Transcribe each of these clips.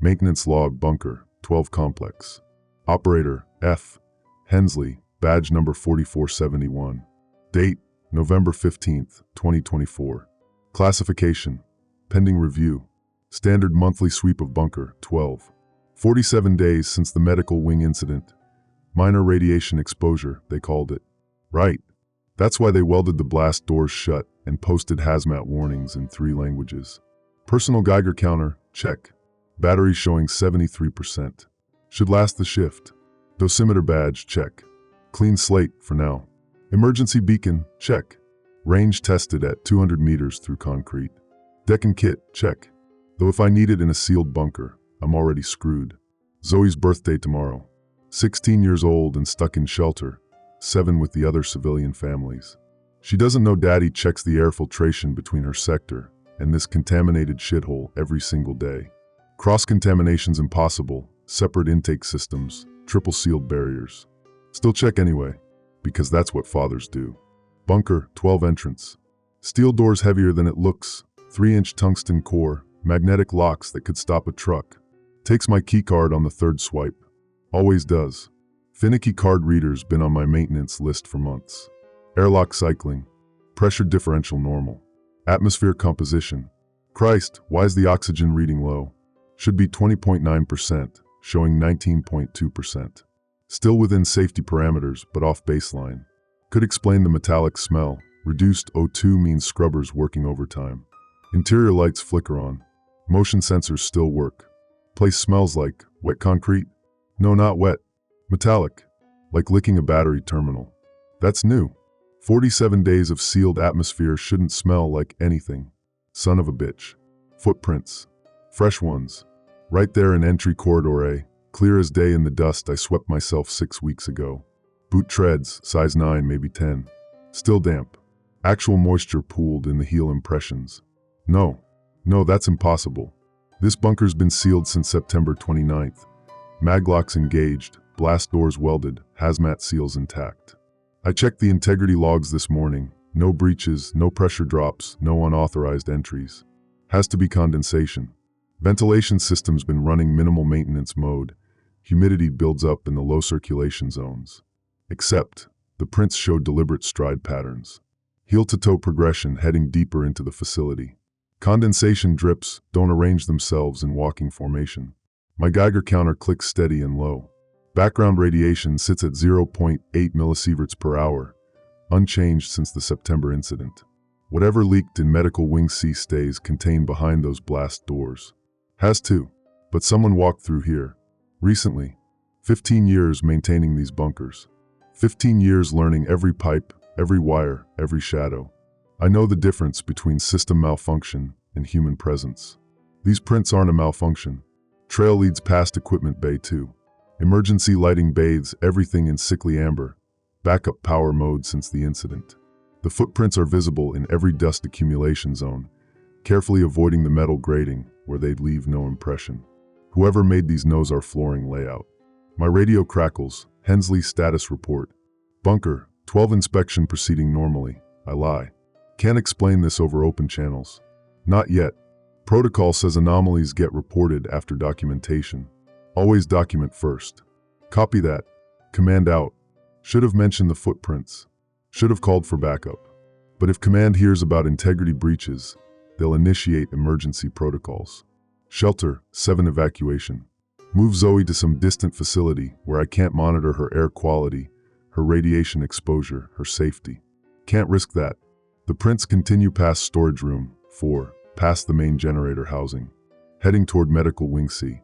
Maintenance log bunker, 12 complex. Operator, F. Hensley, badge number 4471. Date, November 15th, 2024. Classification, pending review. Standard monthly sweep of bunker, 12. 47 days since the medical wing incident. Minor radiation exposure, they called it. Right. That's why they welded the blast doors shut and posted hazmat warnings in 3 languages. Personal Geiger counter, check. Battery showing 73%. Should last the shift. Dosimeter badge, check. Clean slate for now. Emergency beacon, check. Range tested at 200 meters through concrete. Deck and kit, check. Though if I need it in a sealed bunker, I'm already screwed. Zoe's birthday tomorrow. 16 years old and stuck in shelter. 7 with the other civilian families. She doesn't know Daddy checks the air filtration between her sector and this contaminated shithole every single day. Cross-contamination's impossible, separate intake systems, triple sealed barriers. Still check anyway, because that's what fathers do. Bunker, 12 entrance. Steel doors heavier than it looks, 3-inch tungsten core, magnetic locks that could stop a truck. Takes my keycard on the 3rd swipe. Always does. Finicky card readers been on my maintenance list for months. Airlock cycling. Pressure differential normal. Atmosphere composition. Christ, why's the oxygen reading low? Should be 20.9%, showing 19.2%. Still within safety parameters, but off baseline. Could explain the metallic smell. Reduced O2 means scrubbers working overtime. Interior lights flicker on. Motion sensors still work. Place smells like wet concrete? No, not wet. Metallic. Like licking a battery terminal. That's new. 47 days of sealed atmosphere shouldn't smell like anything. Son of a bitch. Footprints. Fresh ones. Right there in entry corridor A. Clear as day in the dust I swept myself 6 weeks ago. Boot treads, size 9, maybe 10. Still damp. Actual moisture pooled in the heel impressions. No, that's impossible. This bunker's been sealed since September 29th. Maglocks engaged, blast doors welded, hazmat seals intact. I checked the integrity logs this morning. No breaches, no pressure drops, no unauthorized entries. Has to be condensation. Ventilation system's been running minimal maintenance mode. Humidity builds up in the low circulation zones. Except, the prints show deliberate stride patterns. Heel-to-toe progression heading deeper into the facility. Condensation drips don't arrange themselves in walking formation. My Geiger counter clicks steady and low. Background radiation sits at 0.8 millisieverts per hour, unchanged since the September incident. Whatever leaked in medical wing C stays contained behind those blast doors. Has to, but someone walked through here. Recently. 15 years maintaining these bunkers. 15 years learning every pipe, every wire, every shadow. I know the difference between system malfunction and human presence. These prints aren't a malfunction. Trail leads past equipment bay 2. Emergency lighting bathes everything in sickly amber. Backup power mode since the incident. The footprints are visible in every dust accumulation zone, carefully avoiding the metal grating where they'd leave no impression. Whoever made these knows our flooring layout. My radio crackles. Hensley status report. Bunker, 12 inspection proceeding normally. I lie. Can't explain this over open channels. Not yet. Protocol says anomalies get reported after documentation. Always document first. Copy that. Command out. Should have mentioned the footprints. Should have called for backup. But if command hears about integrity breaches, they'll initiate emergency protocols. Shelter, 7 evacuation. Move Zoe to some distant facility where I can't monitor her air quality, her radiation exposure, her safety. Can't risk that. The prints continue past storage room, 4, past the main generator housing. Heading toward medical wing C.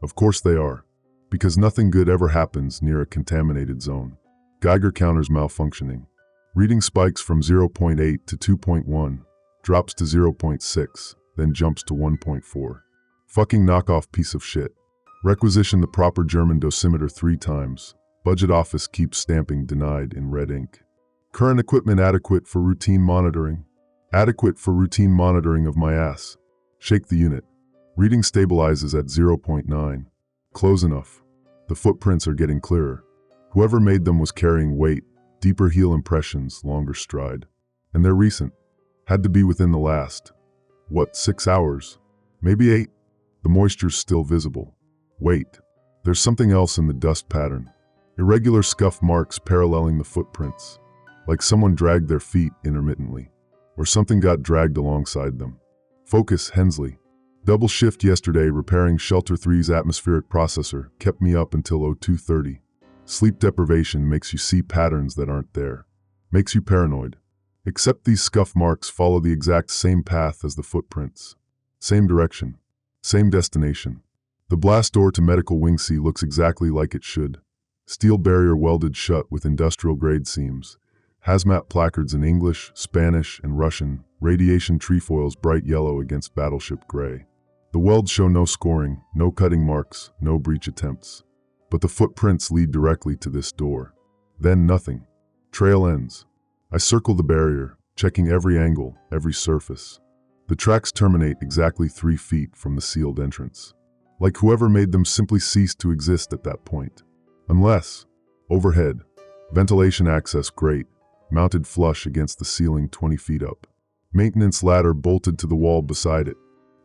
Of course they are. Because nothing good ever happens near a contaminated zone. Geiger counter's malfunctioning. Reading spikes from 0.8 to 2.1, drops to 0.6, then jumps to 1.4. Fucking knockoff piece of shit. Requisition the proper German dosimeter 3 times. Budget office keeps stamping denied in red ink. Current equipment adequate for routine monitoring. Adequate for routine monitoring of my ass. Shake the unit. Reading stabilizes at 0.9. Close enough. The footprints are getting clearer. Whoever made them was carrying weight, deeper heel impressions, longer stride. And they're recent. Had to be within the last, 6 hours? Maybe 8? The moisture's still visible. Wait, there's something else in the dust pattern. Irregular scuff marks paralleling the footprints, like someone dragged their feet intermittently, or something got dragged alongside them. Focus, Hensley. Double shift yesterday repairing Shelter 3's atmospheric processor kept me up until 02:30. Sleep deprivation makes you see patterns that aren't there. Makes you paranoid. Except these scuff marks follow the exact same path as the footprints. Same direction. Same destination. The blast door to Medical Wing C looks exactly like it should. Steel barrier welded shut with industrial-grade seams. Hazmat placards in English, Spanish, and Russian. Radiation trefoils bright yellow against battleship gray. The welds show no scoring, no cutting marks, no breach attempts. But the footprints lead directly to this door. Then nothing. Trail ends. I circle the barrier, checking every angle, every surface. The tracks terminate exactly 3 feet from the sealed entrance. Like whoever made them simply ceased to exist at that point. Unless, overhead, ventilation access grate, mounted flush against the ceiling 20 feet up. Maintenance ladder bolted to the wall beside it.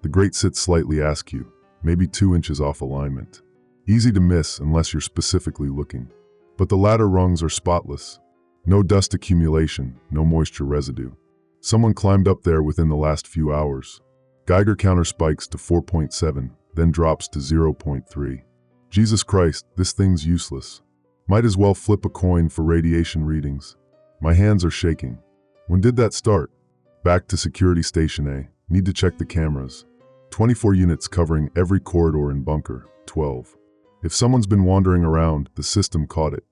The grate sits slightly askew, maybe 2 inches off alignment. Easy to miss unless you're specifically looking. But the ladder rungs are spotless. No dust accumulation, no moisture residue. Someone climbed up there within the last few hours. Geiger counter spikes to 4.7, then drops to 0.3. Jesus Christ, this thing's useless. Might as well flip a coin for radiation readings. My hands are shaking. When did that start? Back to Security Station A. Need to check the cameras. 24 units covering every corridor in Bunker 12. If someone's been wandering around, the system caught it.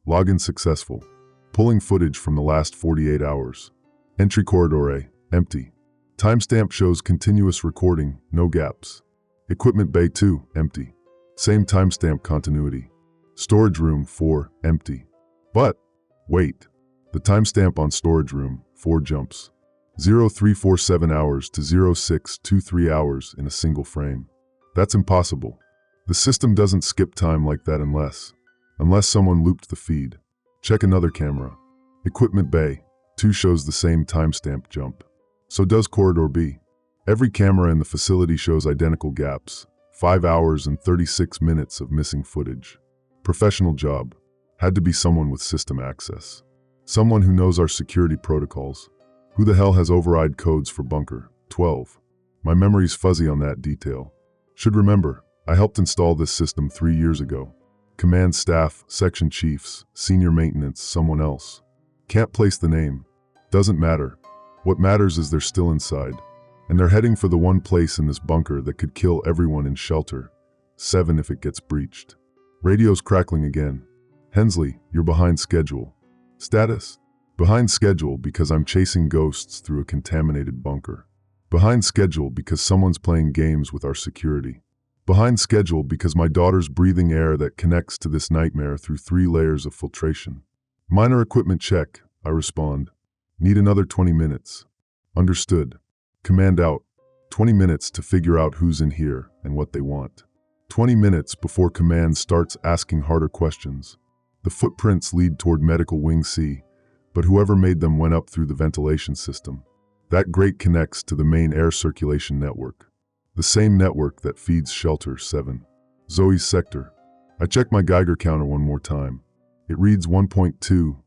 Login successful. Pulling footage from the last 48 hours. Entry corridor A, empty. Timestamp shows continuous recording, no gaps. Equipment bay 2, empty. Same timestamp continuity. Storage room 4, empty. But, wait. The timestamp on storage room 4 jumps. 0347 hours to 0623 hours in a single frame. That's impossible. The system doesn't skip time like that unless someone looped the feed. Check another camera. Equipment bay 2 shows the same timestamp jump. So does corridor B. Every camera in the facility shows identical gaps. 5 hours and 36 minutes of missing footage. Professional job. Had to be someone with system access. Someone who knows our security protocols. Who the hell has override codes for Bunker 12? My memory's fuzzy on that detail. Should remember, I helped install this system 3 years ago. Command staff, section chiefs, senior maintenance, someone else. Can't place the name. Doesn't matter. What matters is they're still inside. And they're heading for the one place in this bunker that could kill everyone in Shelter 7 if it gets breached. Radio's crackling again. Hensley, you're behind schedule. Status? Behind schedule because I'm chasing ghosts through a contaminated bunker. Behind schedule because someone's playing games with our security. Behind schedule because my daughter's breathing air that connects to this nightmare through 3 layers of filtration. Minor equipment check, I respond. Need another 20 minutes. Understood. Command out. 20 minutes to figure out who's in here and what they want. 20 minutes before command starts asking harder questions. The footprints lead toward Medical Wing C, but whoever made them went up through the ventilation system. That grate connects to the main air circulation network. The same network that feeds Shelter 7. Zoe's sector. I check my Geiger counter one more time. It reads 1.2,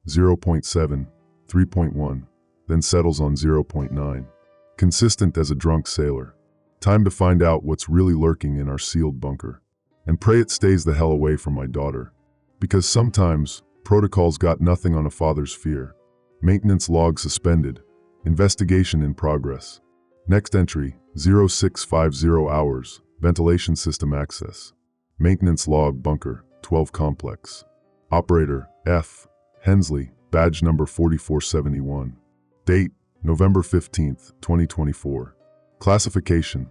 0.7, 3.1, then settles on 0.9. Consistent as a drunk sailor. Time to find out what's really lurking in our sealed bunker. And pray it stays the hell away from my daughter. Because sometimes, protocols got nothing on a father's fear. Maintenance log suspended. Investigation in progress. Next entry, 0650 hours, ventilation system access. Maintenance log bunker, 12 complex. Operator, F. Hensley, badge number 4471. Date, November 15th, 2024. Classification,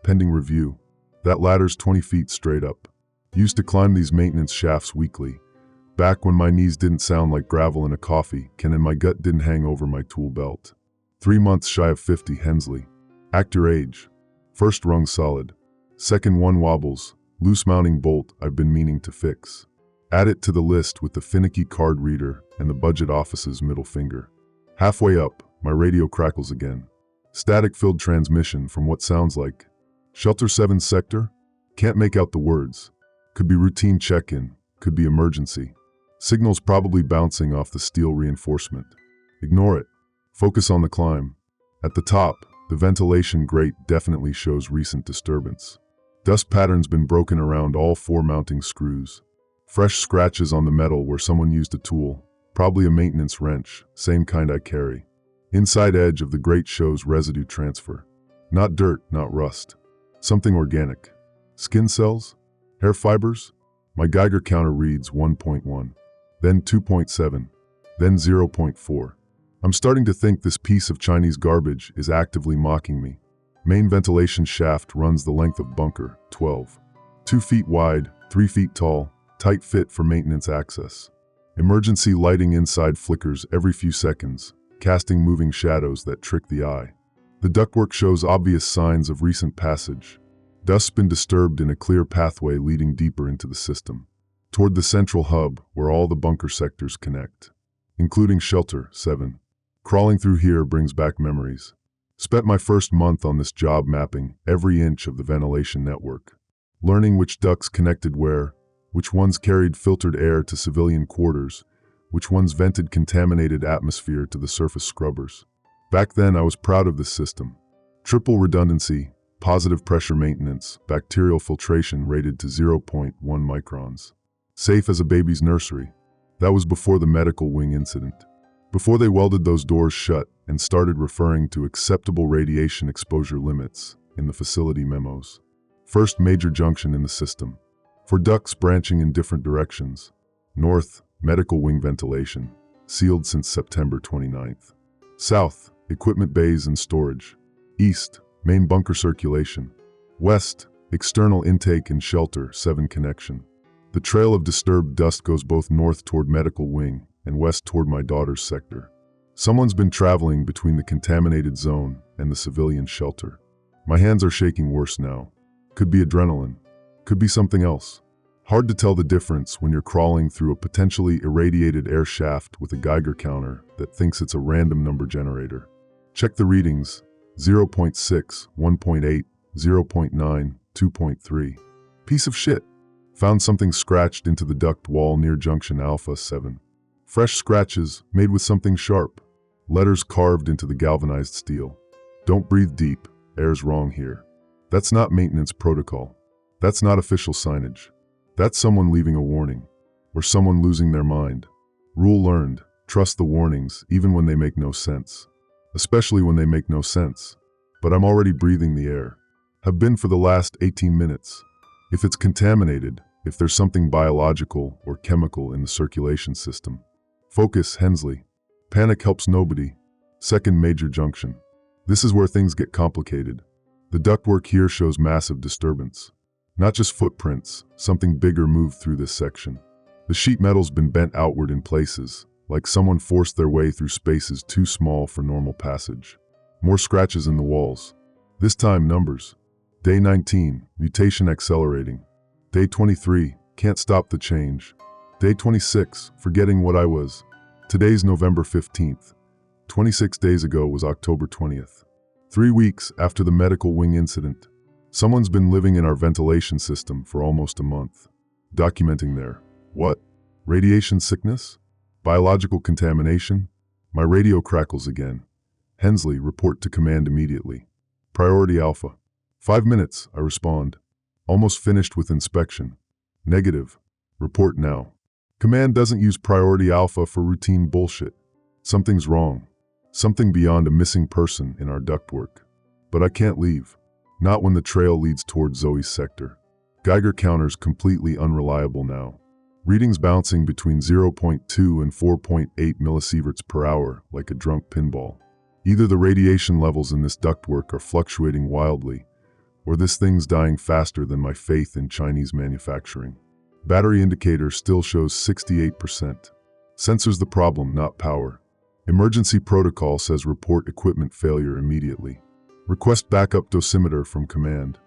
pending review. That ladder's 20 feet straight up. Used to climb these maintenance shafts weekly. Back when my knees didn't sound like gravel in a coffee can and my gut didn't hang over my tool belt. 3 months shy of 50 Hensley. Act your age. First rung solid. Second one wobbles. Loose mounting bolt I've been meaning to fix. Add it to the list with the finicky card reader and the budget office's middle finger. Halfway up, my radio crackles again. Static-filled transmission from what sounds like Shelter 7 sector? Can't make out the words. Could be routine check-in, could be emergency. Signals probably bouncing off the steel reinforcement. Ignore it. Focus on the climb. At the top, the ventilation grate definitely shows recent disturbance. Dust patterns been broken around all 4 mounting screws. Fresh scratches on the metal where someone used a tool, probably a maintenance wrench, same kind I carry. Inside edge of the grate shows residue transfer. Not dirt, not rust. Something organic. Skin cells? Hair fibers? My Geiger counter reads 1.1, then 2.7, then 0.4. I'm starting to think this piece of Chinese garbage is actively mocking me. Main ventilation shaft runs the length of bunker, 12. 2 feet wide, 3 feet tall, tight fit for maintenance access. Emergency lighting inside flickers every few seconds, casting moving shadows that trick the eye. The ductwork shows obvious signs of recent passage. Dust's been disturbed in a clear pathway leading deeper into the system, toward the central hub where all the bunker sectors connect, including shelter 7. Crawling through here brings back memories. Spent my first month on this job mapping every inch of the ventilation network, learning which ducts connected where, which ones carried filtered air to civilian quarters, which ones vented contaminated atmosphere to the surface scrubbers. Back then I was proud of this system. Triple redundancy, positive pressure maintenance, bacterial filtration rated to 0.1 microns. Safe as a baby's nursery. That was before the medical wing incident. Before they welded those doors shut and started referring to acceptable radiation exposure limits in the facility memos. First major junction in the system. For ducts branching in different directions. North, medical wing ventilation, sealed since September 29th. South, equipment bays and storage. East, main bunker circulation. West, external intake and shelter 7 connection. The trail of disturbed dust goes both north toward medical wing and west toward my daughter's sector. Someone's been traveling between the contaminated zone and the civilian shelter. My hands are shaking worse now. Could be adrenaline. Could be something else. Hard to tell the difference when you're crawling through a potentially irradiated air shaft with a Geiger counter that thinks it's a random number generator. Check the readings. 0.6, 1.8, 0.9, 2.3. Piece of shit. Found something scratched into the duct wall near junction alpha 7. Fresh scratches made with something sharp. Letters carved into the galvanized steel. Don't breathe deep, air's wrong here. That's not maintenance protocol. That's not official signage. That's someone leaving a warning. Or someone losing their mind. Rule learned, trust the warnings even when they make no sense. Especially when they make no sense. But I'm already breathing the air. Have been for the last 18 minutes. If it's contaminated, if there's something biological or chemical in the circulation system. Focus, Hensley. Panic helps nobody. Second major junction. This is where things get complicated. The ductwork here shows massive disturbance. Not just footprints, something bigger moved through this section. The sheet metal's been bent outward in places, like someone forced their way through spaces too small for normal passage. More scratches in the walls. This time numbers. Day 19, mutation accelerating. Day 23, can't stop the change. Day 26, forgetting what I was. Today's November 15th. 26 days ago was October 20th. 3 weeks after the medical wing incident. Someone's been living in our ventilation system for almost a month. Documenting their, what? Radiation sickness? Biological contamination? My radio crackles again. Hensley, report to command immediately. Priority Alpha. 5 minutes, I respond. Almost finished with inspection. Negative. Report now. Command doesn't use Priority Alpha for routine bullshit. Something's wrong. Something beyond a missing person in our ductwork. But I can't leave. Not when the trail leads toward Zoe's sector. Geiger counter's completely unreliable now. Readings bouncing between 0.2 and 4.8 millisieverts per hour like a drunk pinball. Either the radiation levels in this ductwork are fluctuating wildly, or this thing's dying faster than my faith in Chinese manufacturing. Battery indicator still shows 68%. Sensor's the problem, not power. Emergency protocol says report equipment failure immediately. Request backup dosimeter from command.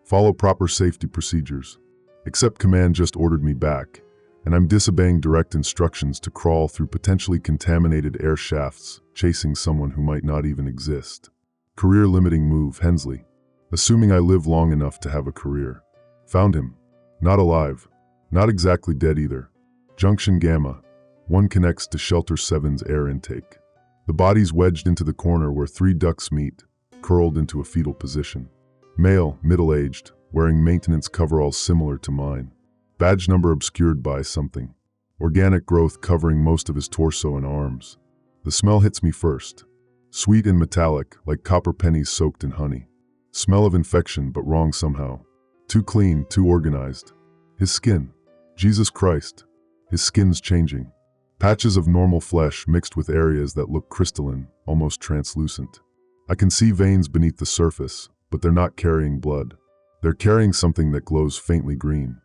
Follow proper safety procedures. Except command just ordered me back, and I'm disobeying direct instructions to crawl through potentially contaminated air shafts, chasing someone who might not even exist. Career limiting move, Hensley. Assuming I live long enough to have a career. Found him. Not alive. Not exactly dead either. Junction Gamma. 1 connects to Shelter 7's air intake. The body's wedged into the corner where 3 ducts meet, curled into a fetal position. Male, middle-aged, wearing maintenance coveralls similar to mine. Badge number obscured by something. Organic growth covering most of his torso and arms. The smell hits me first. Sweet and metallic, like copper pennies soaked in honey. Smell of infection, but wrong somehow. Too clean, too organized. His skin. Jesus Christ. His skin's changing. Patches of normal flesh mixed with areas that look crystalline, almost translucent. I can see veins beneath the surface, but they're not carrying blood. They're carrying something that glows faintly green.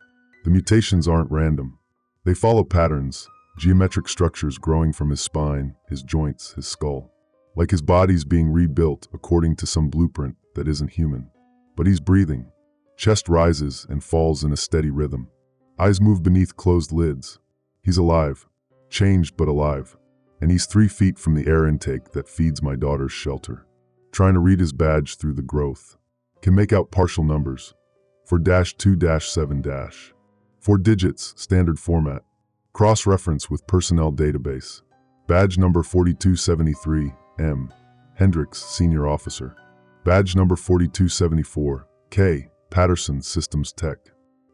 The mutations aren't random. They follow patterns, geometric structures growing from his spine, his joints, his skull. Like his body's being rebuilt according to some blueprint that isn't human. But he's breathing. Chest rises and falls in a steady rhythm. Eyes move beneath closed lids. He's alive. Changed but alive. And he's 3 feet from the air intake that feeds my daughter's shelter. Trying to read his badge through the growth. Can make out partial numbers. 4-2-7-. 4 digits, standard format. Cross-reference with personnel database. Badge number 4273, M. Hendricks, Senior Officer. Badge number 4274, K. Patterson, Systems Tech.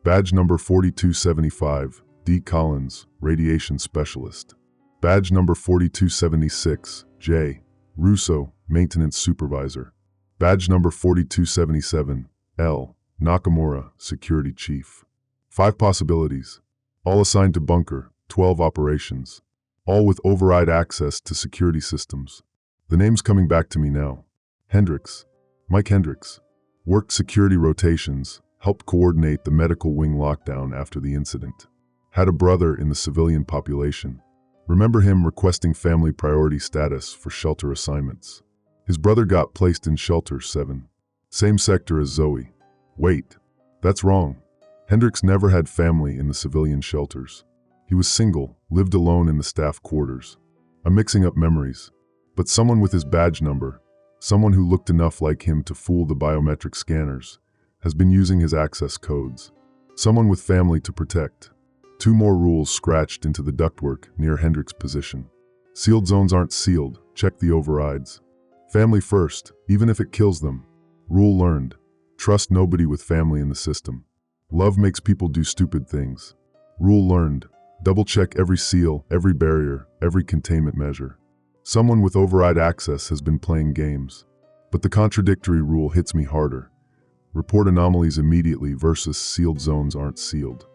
Badge number 4275, D. Collins, Radiation Specialist. Badge number 4276, J. Russo, Maintenance Supervisor. Badge number 4277, L. Nakamura, Security Chief. 5 possibilities. All assigned to bunker, 12 operations. All with override access to security systems. The name's coming back to me now. Hendricks. Mike Hendricks. Worked security rotations, helped coordinate the medical wing lockdown after the incident. Had a brother in the civilian population. Remember him requesting family priority status for shelter assignments. His brother got placed in Shelter 7. Same sector as Zoe. Wait, that's wrong. Hendricks never had family in the civilian shelters. He was single, lived alone in the staff quarters. I'm mixing up memories. But someone with his badge number, someone who looked enough like him to fool the biometric scanners, has been using his access codes. Someone with family to protect. 2 more rules scratched into the ductwork near Hendricks' position. Sealed zones aren't sealed, check the overrides. Family first, even if it kills them. Rule learned. Trust nobody with family in the system. Love makes people do stupid things. Rule learned. Double-check every seal, every barrier, every containment measure. Someone with override access has been playing games. But the contradictory rule hits me harder. Report anomalies immediately versus sealed zones aren't sealed.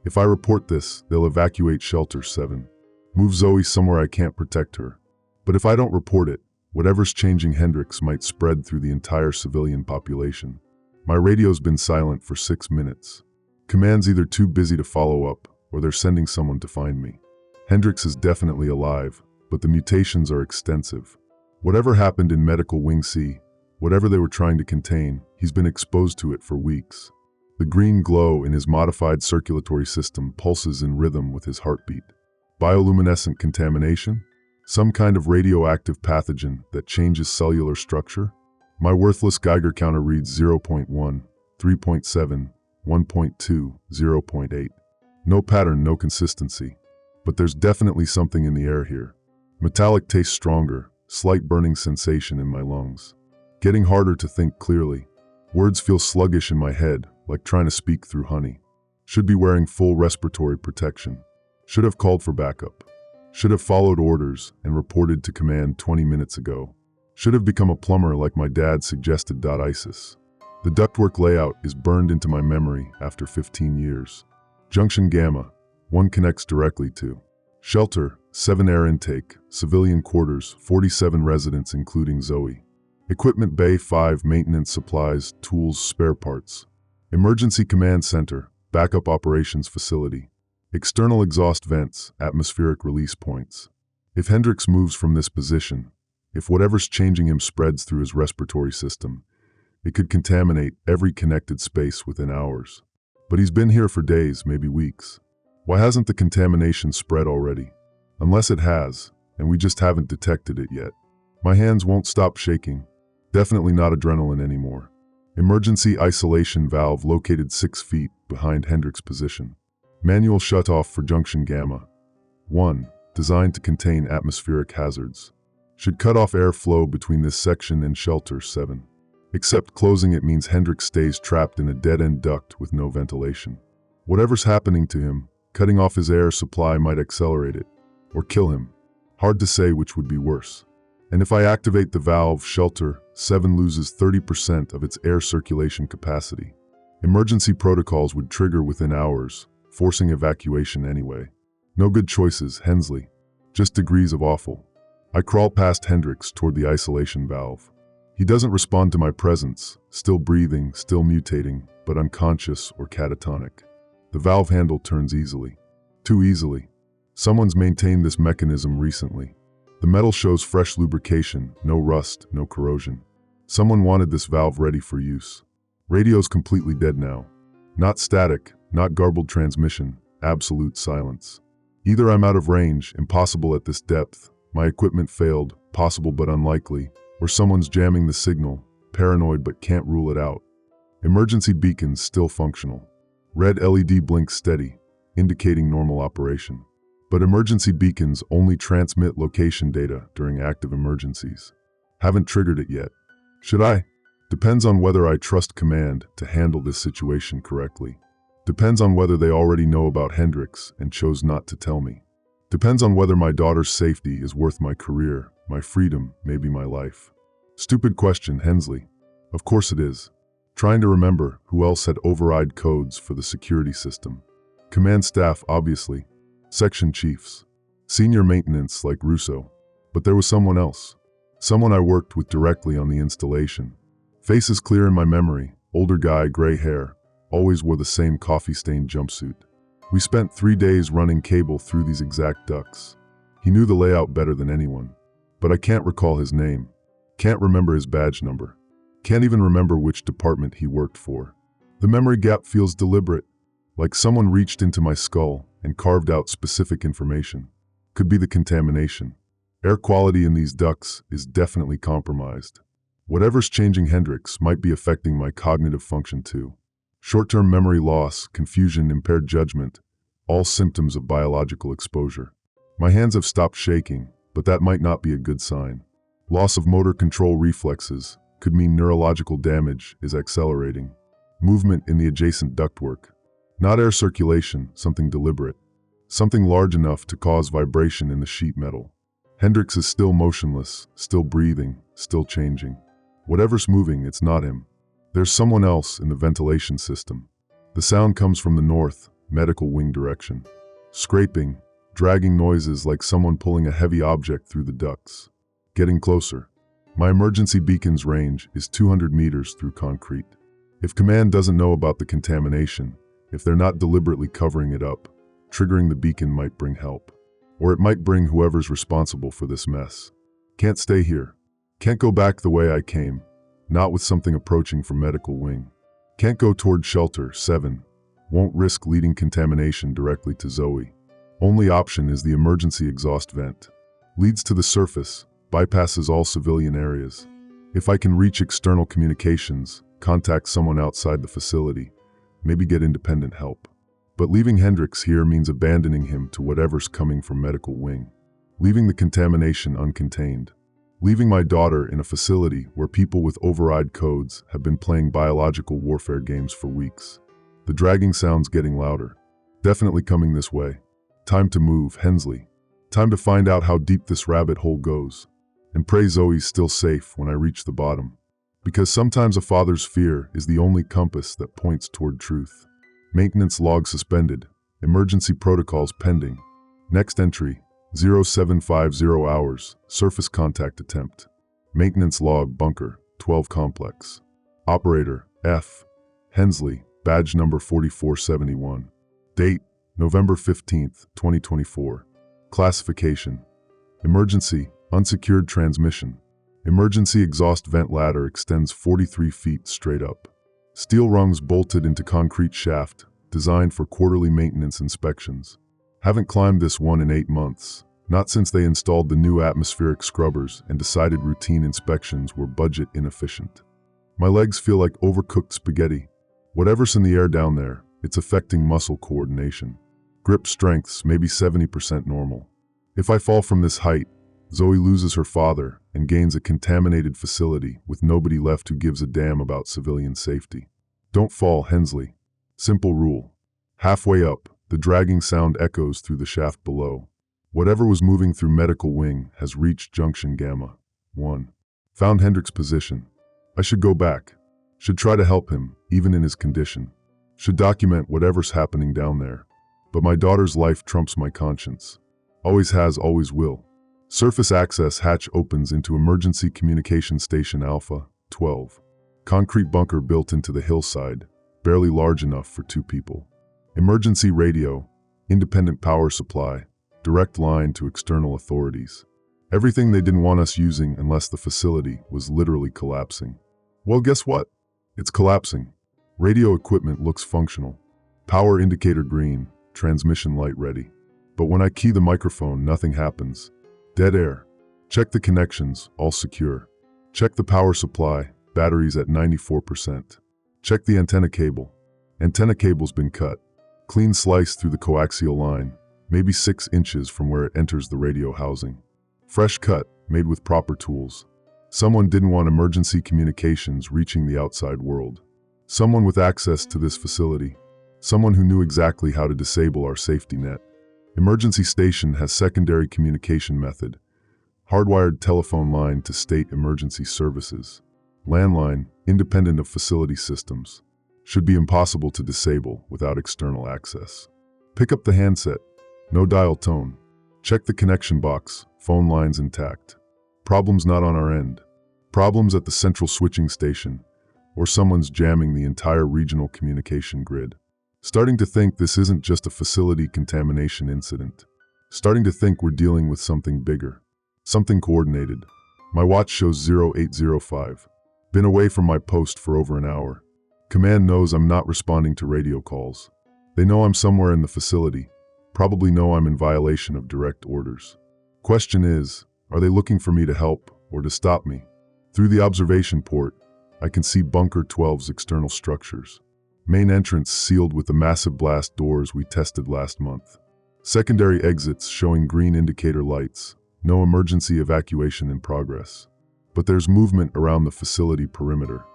If I report this, they'll evacuate Shelter 7. Move Zoe somewhere I can't protect her. But if I don't report it, whatever's changing Hendricks might spread through the entire civilian population. My radio's been silent for 6 minutes. Command's either too busy to follow up, or they're sending someone to find me. Hendricks is definitely alive, but the mutations are extensive. Whatever happened in Medical Wing C, whatever they were trying to contain, he's been exposed to it for weeks. The green glow in his modified circulatory system pulses in rhythm with his heartbeat. Bioluminescent contamination? Some kind of radioactive pathogen that changes cellular structure? My worthless Geiger counter reads 0.1, 3.7, 1.2, 0.8. No pattern, no consistency. But there's definitely something in the air here. Metallic tastes stronger, slight burning sensation in my lungs. Getting harder to think clearly. Words feel sluggish in my head, like trying to speak through honey. Should be wearing full respiratory protection. Should have called for backup. Should have followed orders and reported to command 20 minutes ago. Should have become a plumber like my dad suggested. ISIS. The ductwork layout is burned into my memory after 15 years. Junction Gamma. 1 connects directly to Shelter 7 air intake, civilian quarters, 47 residents including Zoe. Equipment Bay 5 maintenance supplies, tools, spare parts. Emergency Command Center, backup operations facility. External exhaust vents, atmospheric release points. If Hendricks moves from this position, if whatever's changing him spreads through his respiratory system, it could contaminate every connected space within hours. But he's been here for days, maybe weeks. Why hasn't the contamination spread already? Unless it has, and we just haven't detected it yet. My hands won't stop shaking. Definitely not adrenaline anymore. Emergency isolation valve located 6 feet behind Hendrick's position. Manual shutoff for junction gamma. 1. Designed to contain atmospheric hazards. Should cut off airflow between this section and shelter 7. Except closing it means Hendrick stays trapped in a dead-end duct with no ventilation. Whatever's happening to him, cutting off his air supply might accelerate it, or kill him. Hard to say which would be worse. And if I activate the valve, shelter 7 loses 30% of its air circulation capacity. Emergency protocols would trigger within hours, forcing evacuation anyway. No good choices, Hensley. Just degrees of awful. I crawl past Hendricks toward the isolation valve. He doesn't respond to my presence, still breathing, still mutating, but unconscious or catatonic. The valve handle turns easily. Too easily. Someone's maintained this mechanism recently. The metal shows fresh lubrication, no rust, no corrosion. Someone wanted this valve ready for use. Radio's completely dead now. Not static, not garbled transmission, absolute silence. Either I'm out of range, impossible at this depth, my equipment failed, possible but unlikely, or someone's jamming the signal, paranoid but can't rule it out. Emergency beacons still functional. Red LED blinks steady, indicating normal operation. But emergency beacons only transmit location data during active emergencies. Haven't triggered it yet. Should I? Depends on whether I trust command to handle this situation correctly. Depends on whether they already know about Hendricks and chose not to tell me. Depends on whether my daughter's safety is worth my career, my freedom, maybe my life. Stupid question, Hensley. Of course it is. Trying to remember who else had override codes for the security system. Command staff, obviously. Section chiefs. Senior maintenance like Russo. But there was someone else. Someone I worked with directly on the installation. Face is clear in my memory. Older guy, gray hair. Always wore the same coffee-stained jumpsuit. We spent 3 days running cable through these exact ducts. He knew the layout better than anyone. But I can't recall his name. Can't remember his badge number. Can't even remember which department he worked for. The memory gap feels deliberate, like someone reached into my skull and carved out specific information. Could be the contamination. Air quality in these ducts is definitely compromised. Whatever's changing Hendricks might be affecting my cognitive function too. Short-term memory loss, confusion, impaired judgment, all symptoms of biological exposure. My hands have stopped shaking, but that might not be a good sign. Loss of motor control reflexes could mean neurological damage is accelerating. Movement in the adjacent ductwork. Not air circulation, something deliberate. Something large enough to cause vibration in the sheet metal. Hendricks is still motionless, still breathing, still changing. Whatever's moving, it's not him. There's someone else in the ventilation system. The sound comes from the north, medical wing direction. Scraping, dragging noises like someone pulling a heavy object through the ducts. Getting closer. My emergency beacon's range is 200 meters through concrete. If command doesn't know about the contamination, if they're not deliberately covering it up, triggering the beacon might bring help. Or it might bring whoever's responsible for this mess. Can't stay here. Can't go back the way I came. Not with something approaching from medical wing. Can't go toward shelter 7. Won't risk leading contamination directly to Zoe. Only option is the emergency exhaust vent. Leads to the surface, bypasses all civilian areas. If I can reach external communications, contact someone outside the facility, maybe get independent help. But leaving Hendricks here means abandoning him to whatever's coming from medical wing. Leaving the contamination uncontained. Leaving my daughter in a facility where people with override codes have been playing biological warfare games for weeks. The dragging sound's getting louder. Definitely coming this way. Time to move, Hensley. Time to find out how deep this rabbit hole goes. And pray Zoe's still safe when I reach the bottom. Because sometimes a father's fear is the only compass that points toward truth. Maintenance log suspended. Emergency protocols pending. Next entry, 0750 hours, surface contact attempt. Maintenance log bunker, 12 complex. Operator, F. Hensley, badge number 4471. Date, November 15th, 2024. Classification. Emergency, unsecured transmission. Emergency exhaust vent ladder extends 43 feet straight up. Steel rungs bolted into concrete shaft, designed for quarterly maintenance inspections. Haven't climbed this one in 8 months, not since they installed the new atmospheric scrubbers and decided routine inspections were budget inefficient. My legs feel like overcooked spaghetti. Whatever's in the air down there, it's affecting muscle coordination. Grip strengths maybe 70% normal. If I fall from this height, Zoe loses her father and gains a contaminated facility with nobody left who gives a damn about civilian safety. Don't fall, Hensley. Simple rule. Halfway up, the dragging sound echoes through the shaft below. Whatever was moving through medical wing has reached junction gamma. 1. Found Hendricks' position. I should go back. Should try to help him, even in his condition. Should document whatever's happening down there. But my daughter's life trumps my conscience. Always has, always will. Surface access hatch opens into Emergency Communication Station Alpha, 12. Concrete bunker built into the hillside, barely large enough for 2 people. Emergency radio, independent power supply, direct line to external authorities. Everything they didn't want us using unless the facility was literally collapsing. Well, guess what? It's collapsing. Radio equipment looks functional. Power indicator green, transmission light ready. But when I key the microphone, nothing happens. Dead air. Check the connections, all secure. Check the power supply, batteries at 94%. Check the antenna cable. Antenna cable's been cut. Clean slice through the coaxial line, maybe 6 inches from where it enters the radio housing. Fresh cut, made with proper tools. Someone didn't want emergency communications reaching the outside world. Someone with access to this facility. Someone who knew exactly how to disable our safety net. Emergency station has secondary communication method. Hardwired telephone line to state emergency services. Landline, independent of facility systems. Should be impossible to disable without external access. Pick up the handset. No dial tone. Check the connection box, phone lines intact. Problems not on our end. Problems at the central switching station, or someone's jamming the entire regional communication grid. Starting to think this isn't just a facility contamination incident. Starting to think we're dealing with something bigger. Something coordinated. My watch shows 0805. Been away from my post for over an hour. Command knows I'm not responding to radio calls. They know I'm somewhere in the facility. Probably know I'm in violation of direct orders. Question is, are they looking for me to help or to stop me? Through the observation port, I can see Bunker 12's external structures. Main entrance sealed with the massive blast doors we tested last month. Secondary exits showing green indicator lights. No emergency evacuation in progress. But there's movement around the facility perimeter.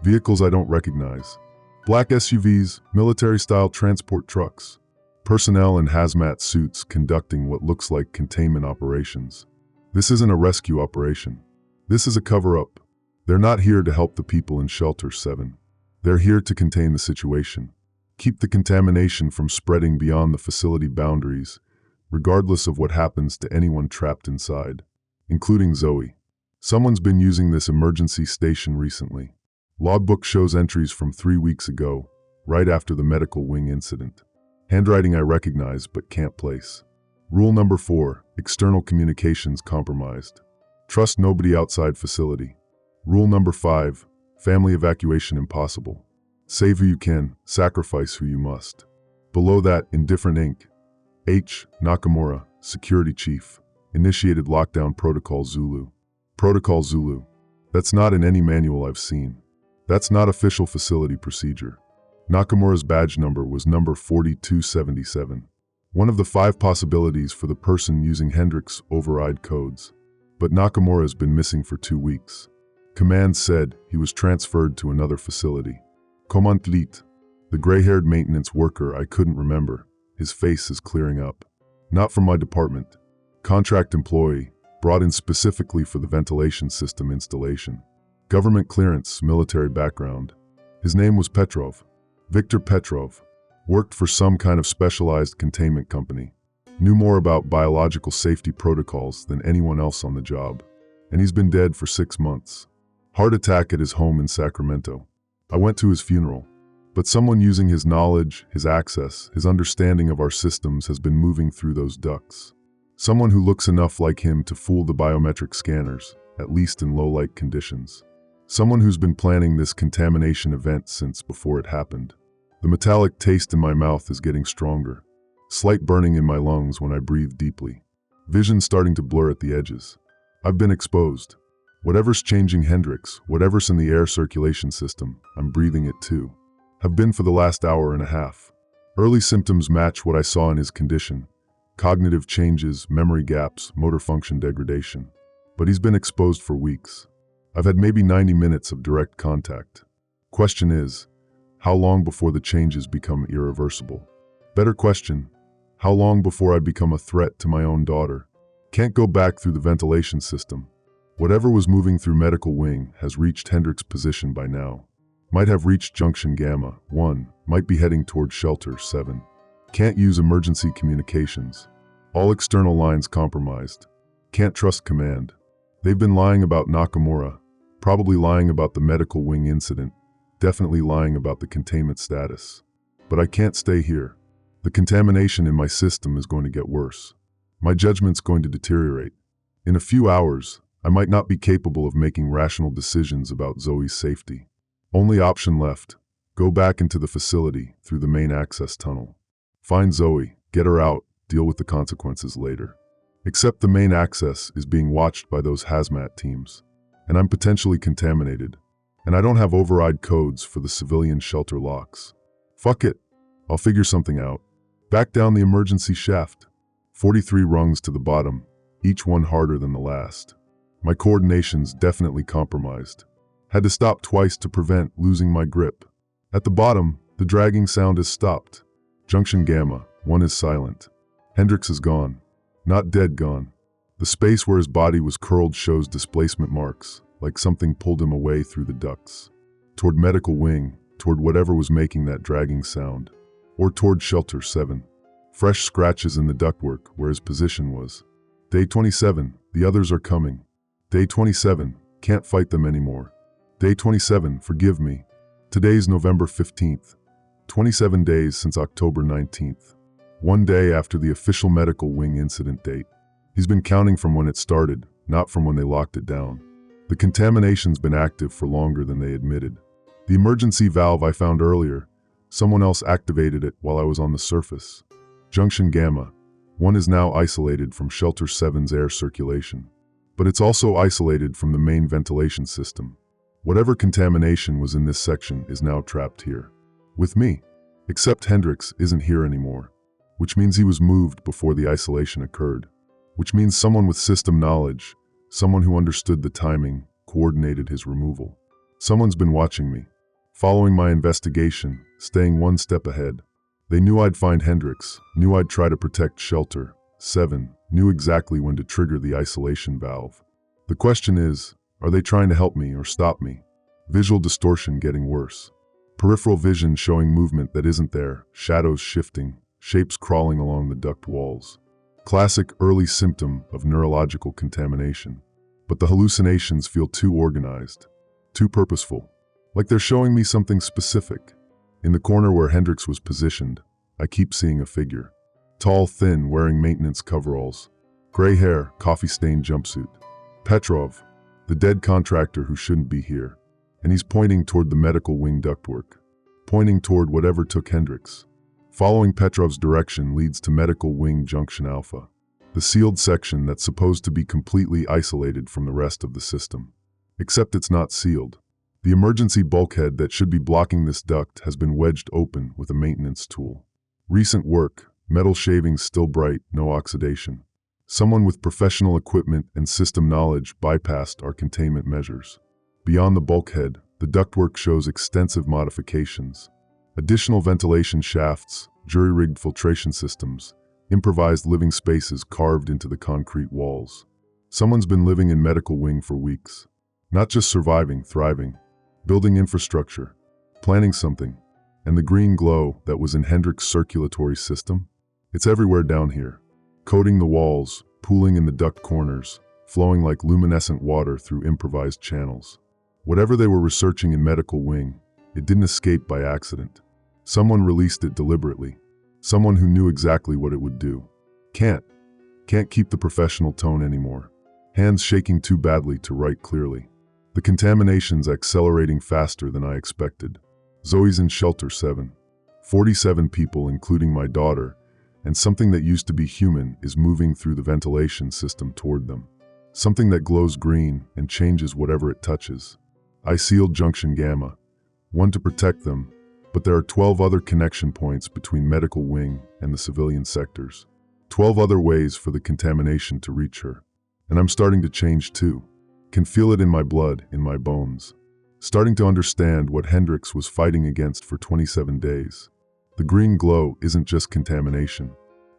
Vehicles I don't recognize. Black SUVs, military-style transport trucks. Personnel in hazmat suits conducting what looks like containment operations. This isn't a rescue operation. This is a cover-up. They're not here to help the people in Shelter 7. They're here to contain the situation. Keep the contamination from spreading beyond the facility boundaries, regardless of what happens to anyone trapped inside, including Zoe. Someone's been using this emergency station recently. Logbook shows entries from 3 weeks ago, right after the medical wing incident. Handwriting I recognize but can't place. Rule number 4, external communications compromised. Trust nobody outside facility. Rule number 5, family evacuation impossible. Save who you can, sacrifice who you must. Below that, in different ink, H. Nakamura, Security Chief, initiated lockdown Protocol Zulu. Protocol Zulu. That's not in any manual I've seen. That's not official facility procedure. Nakamura's badge number was number 4277. One of the 5 possibilities for the person using Hendricks' override codes. But Nakamura has been missing for 2 weeks. Command said he was transferred to another facility. Command Lit, the gray-haired maintenance worker I couldn't remember. His face is clearing up. Not from my department. Contract employee, brought in specifically for the ventilation system installation. Government clearance, military background. His name was Petrov. Viktor Petrov. Worked for some kind of specialized containment company. Knew more about biological safety protocols than anyone else on the job. And he's been dead for 6 months. Heart attack at his home in Sacramento. I went to his funeral. But someone using his knowledge, his access, his understanding of our systems has been moving through those ducts. Someone who looks enough like him to fool the biometric scanners, at least in low-light conditions. Someone who's been planning this contamination event since before it happened. The metallic taste in my mouth is getting stronger. Slight burning in my lungs when I breathe deeply. Vision starting to blur at the edges. I've been exposed. Whatever's changing Hendrix, whatever's in the air circulation system, I'm breathing it too. Have been for the last hour and a half. Early symptoms match what I saw in his condition. Cognitive changes, memory gaps, motor function degradation. But he's been exposed for weeks. I've had maybe 90 minutes of direct contact. Question is, how long before the changes become irreversible? Better question, how long before I become a threat to my own daughter? Can't go back through the ventilation system. Whatever was moving through medical wing has reached Hendrix's position by now. Might have reached junction gamma 1, might be heading towards shelter 7. Can't use emergency communications. All external lines compromised. Can't trust command. They've been lying about Nakamura, probably lying about the medical wing incident, definitely lying about the containment status. But I can't stay here. The contamination in my system is going to get worse. My judgment's going to deteriorate. In a few hours, I might not be capable of making rational decisions about Zoe's safety. Only option left, go back into the facility through the main access tunnel. Find Zoe, get her out, deal with the consequences later. Except the main access is being watched by those hazmat teams, and I'm potentially contaminated, and I don't have override codes for the civilian shelter locks. Fuck it, I'll figure something out. Back down the emergency shaft. 43 rungs to the bottom, each one harder than the last. My coordination's definitely compromised. Had to stop twice to prevent losing my grip. At the bottom, the dragging sound has stopped. Junction gamma 1 is silent. Hendrix is gone. Not dead gone. The space where his body was curled shows displacement marks, like something pulled him away through the ducts. Toward medical wing, toward whatever was making that dragging sound. Or toward shelter 7. Fresh scratches in the ductwork where his position was. Day 27, the others are coming. Day 27, can't fight them anymore. Day 27, forgive me. Today's November 15th. 27 days since October 19th. One day after the official medical wing incident date. He's been counting from when it started, not from when they locked it down. The contamination's been active for longer than they admitted. The emergency valve I found earlier, someone else activated it while I was on the surface. Junction gamma 1 is now isolated from shelter 7's air circulation. But it's also isolated from the main ventilation system. Whatever contamination was in this section is now trapped here. With me. Except Hendrix isn't here anymore. Which means he was moved before the isolation occurred. Which means someone with system knowledge, someone who understood the timing, coordinated his removal. Someone's been watching me. Following my investigation, staying one step ahead. They knew I'd find Hendrix, knew I'd try to protect shelter 7, knew exactly when to trigger the isolation valve. The question is, are they trying to help me or stop me? Visual distortion getting worse. Peripheral vision showing movement that isn't there, shadows shifting, shapes crawling along the duct walls. Classic early symptom of neurological contamination. But the hallucinations feel too organized, too purposeful, like they're showing me something specific. In the corner where Hendrix was positioned, I keep seeing a figure. Tall, thin, wearing maintenance coveralls. Gray hair, coffee-stained jumpsuit. Petrov, the dead contractor who shouldn't be here. And he's pointing toward the medical wing ductwork. Pointing toward whatever took Hendrix. Following Petrov's direction leads to medical wing junction alpha. The sealed section that's supposed to be completely isolated from the rest of the system. Except it's not sealed. The emergency bulkhead that should be blocking this duct has been wedged open with a maintenance tool. Recent work, metal shavings still bright, no oxidation. Someone with professional equipment and system knowledge bypassed our containment measures. Beyond the bulkhead, the ductwork shows extensive modifications. Additional ventilation shafts, jury-rigged filtration systems, improvised living spaces carved into the concrete walls. Someone's been living in medical wing for weeks. Not just surviving, thriving. Building infrastructure. Planning something. And the green glow that was in Hendrix's circulatory system? It's everywhere down here. Coating the walls, pooling in the duct corners, flowing like luminescent water through improvised channels. Whatever they were researching in medical wing, it didn't escape by accident. Someone released it deliberately. Someone who knew exactly what it would do. Can't keep the professional tone anymore. Hands shaking too badly to write clearly. The contamination's accelerating faster than I expected. Zoe's in shelter 7. 47 people, including my daughter, and something that used to be human is moving through the ventilation system toward them. something that glows green and changes whatever it touches. I sealed Junction Gamma, one to protect them, but there are 12 other connection points between medical wing and the civilian sectors. 12 other ways for the contamination to reach her. And I'm starting to change too. Can feel it in my blood, in my bones. Starting to understand what Hendrix was fighting against for 27 days. The green glow isn't just contamination.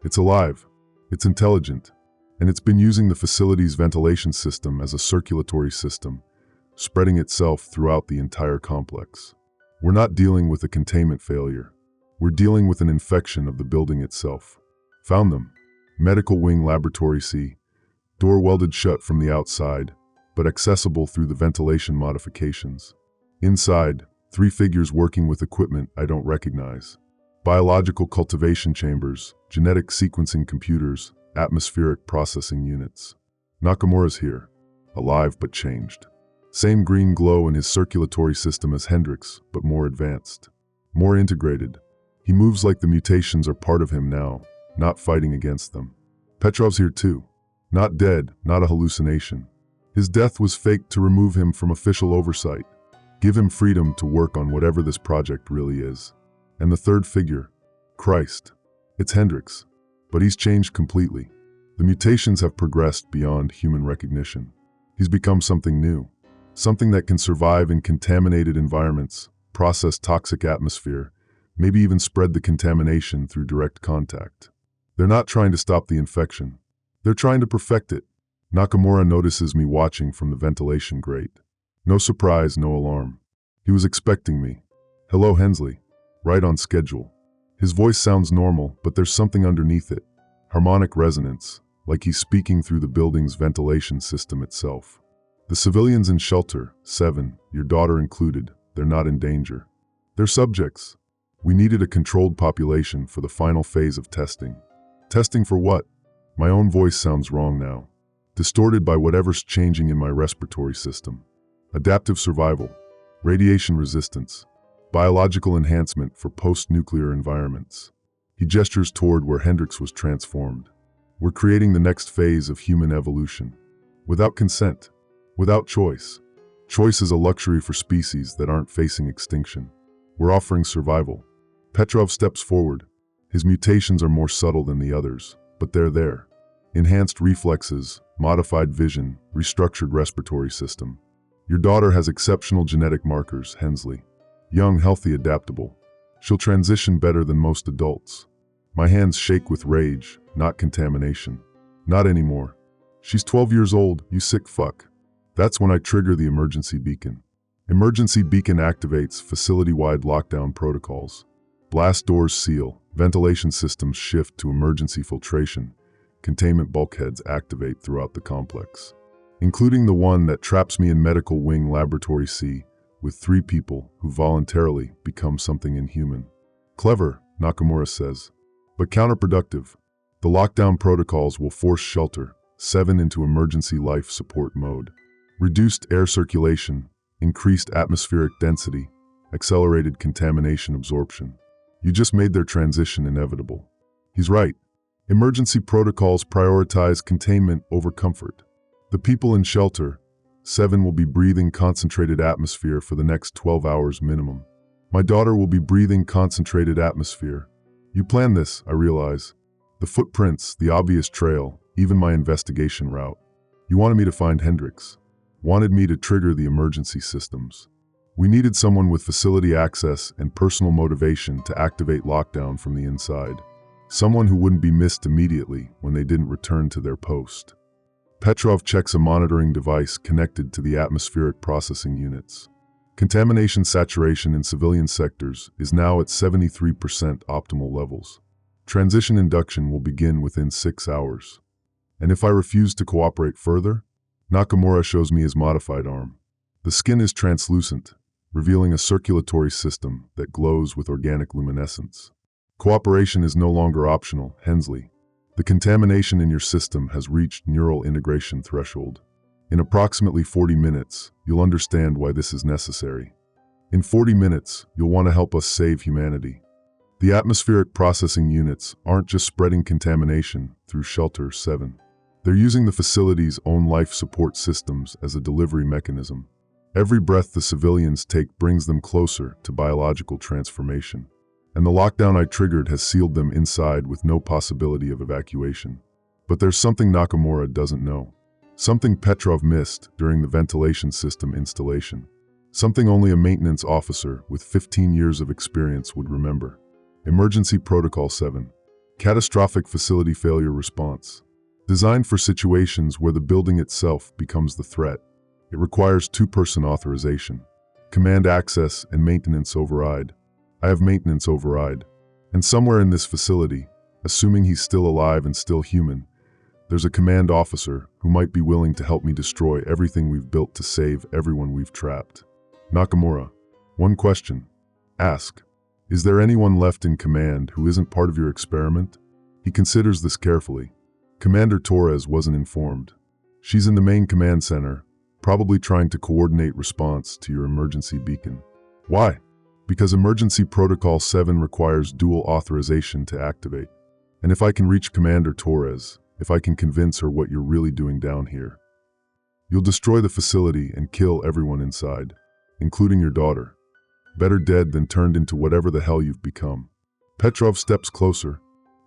It's alive, it's intelligent, and it's been using the facility's ventilation system as a circulatory system, spreading itself throughout the entire complex. We're not dealing with a containment failure. We're dealing with an infection of the building itself. Found them. Medical Wing Laboratory C. Door welded shut from the outside, but accessible through the ventilation modifications. Inside, 3 figures working with equipment I don't recognize. Biological cultivation chambers, genetic sequencing computers, atmospheric processing units. Nakamura's here, alive but changed. Same green glow in his circulatory system as Hendrix, but more advanced. More integrated. He moves like the mutations are part of him now, not fighting against them. Petrov's here too. Not dead, not a hallucination. His death was faked to remove him from official oversight. Give him freedom to work on whatever this project really is. And the third figure, Christ. It's Hendrix, but he's changed completely. The mutations have progressed beyond human recognition. He's become something new. Something that can survive in contaminated environments, process toxic atmosphere, maybe even spread the contamination through direct contact. They're not trying to stop the infection. They're trying to perfect it. Nakamura notices me watching from the ventilation grate. No surprise, no alarm. He was expecting me. Hello, Hensley. Right on schedule. His voice sounds normal, but there's something underneath it. Harmonic resonance, like he's speaking through the building's ventilation system itself. The civilians in shelter, 7, your daughter included, they're not in danger. They're subjects. We needed a controlled population for the final phase of testing. Testing for what? My own voice sounds wrong now. Distorted by whatever's changing in my respiratory system. Adaptive survival, radiation resistance, biological enhancement for post-nuclear environments. He gestures toward where Hendrix was transformed. We're creating the next phase of human evolution. Without consent, without choice. Choice is a luxury for species that aren't facing extinction. We're offering survival. Petrov steps forward. His mutations are more subtle than the others, but they're there. Enhanced reflexes, modified vision, restructured respiratory system. Your daughter has exceptional genetic markers, Hensley. Young, healthy, adaptable. She'll transition better than most adults. My hands shake with rage, not contamination. Not anymore. She's 12 years old, you sick fuck. That's when I trigger the emergency beacon. Emergency beacon activates facility-wide lockdown protocols. Blast doors seal, ventilation systems shift to emergency filtration. Containment bulkheads activate throughout the complex, including the one that traps me in Medical Wing Laboratory C, with 3 people who voluntarily become something inhuman. Clever, Nakamura says, but counterproductive. The lockdown protocols will force Shelter 7 into emergency life support mode. Reduced air circulation, increased atmospheric density, accelerated contamination absorption. You just made their transition inevitable. He's right. Emergency protocols prioritize containment over comfort. The people in Shelter 7 will be breathing concentrated atmosphere for the next 12 hours minimum. My daughter will be breathing concentrated atmosphere. You planned this, I realize. The footprints, the obvious trail, even my investigation route. You wanted me to find Hendrix. Wanted me to trigger the emergency systems. We needed someone with facility access and personal motivation to activate lockdown from the inside. Someone who wouldn't be missed immediately when they didn't return to their post. Petrov checks a monitoring device connected to the atmospheric processing units. Contamination saturation in civilian sectors is now at 73% optimal levels. Transition induction will begin within 6 hours. And if I refuse to cooperate further, Nakamura shows me his modified arm. The skin is translucent, revealing a circulatory system that glows with organic luminescence. Cooperation is no longer optional, Hensley. The contamination in your system has reached neural integration threshold. In approximately 40 minutes, you'll understand why this is necessary. In 40 minutes, you'll want to help us save humanity. The atmospheric processing units aren't just spreading contamination through Shelter 7. They're using the facility's own life support systems as a delivery mechanism. Every breath the civilians take brings them closer to biological transformation. And the lockdown I triggered has sealed them inside with no possibility of evacuation. But there's something Nakamura doesn't know. Something Petrov missed during the ventilation system installation. Something only a maintenance officer with 15 years of experience would remember. Emergency Protocol 7. Catastrophic Facility Failure Response. Designed for situations where the building itself becomes the threat. It requires two-person authorization. Command access and maintenance override. I have maintenance override. And somewhere in this facility, assuming he's still alive and still human, there's a command officer who might be willing to help me destroy everything we've built to save everyone we've trapped. Nakamura, one question. Ask, is there anyone left in command who isn't part of your experiment? He considers this carefully. Commander Torres wasn't informed. She's in the main command center, probably trying to coordinate response to your emergency beacon. Why? Because Emergency Protocol 7 requires dual authorization to activate. And if I can reach Commander Torres, if I can convince her what you're really doing down here, you'll destroy the facility and kill everyone inside, including your daughter. Better dead than turned into whatever the hell you've become. Petrov steps closer.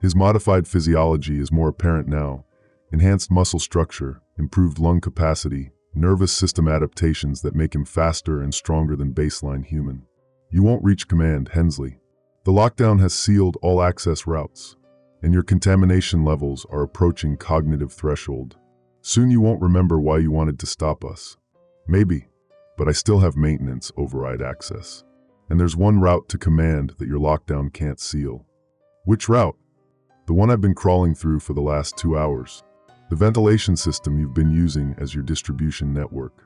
His modified physiology is more apparent now. Enhanced muscle structure, improved lung capacity, nervous system adaptations that make him faster and stronger than baseline human. You won't reach command, Hensley. The lockdown has sealed all access routes, and your contamination levels are approaching cognitive threshold. Soon you won't remember why you wanted to stop us. Maybe, but I still have maintenance override access. And there's one route to command that your lockdown can't seal. Which route? The one I've been crawling through for the last 2 hours. The ventilation system you've been using as your distribution network.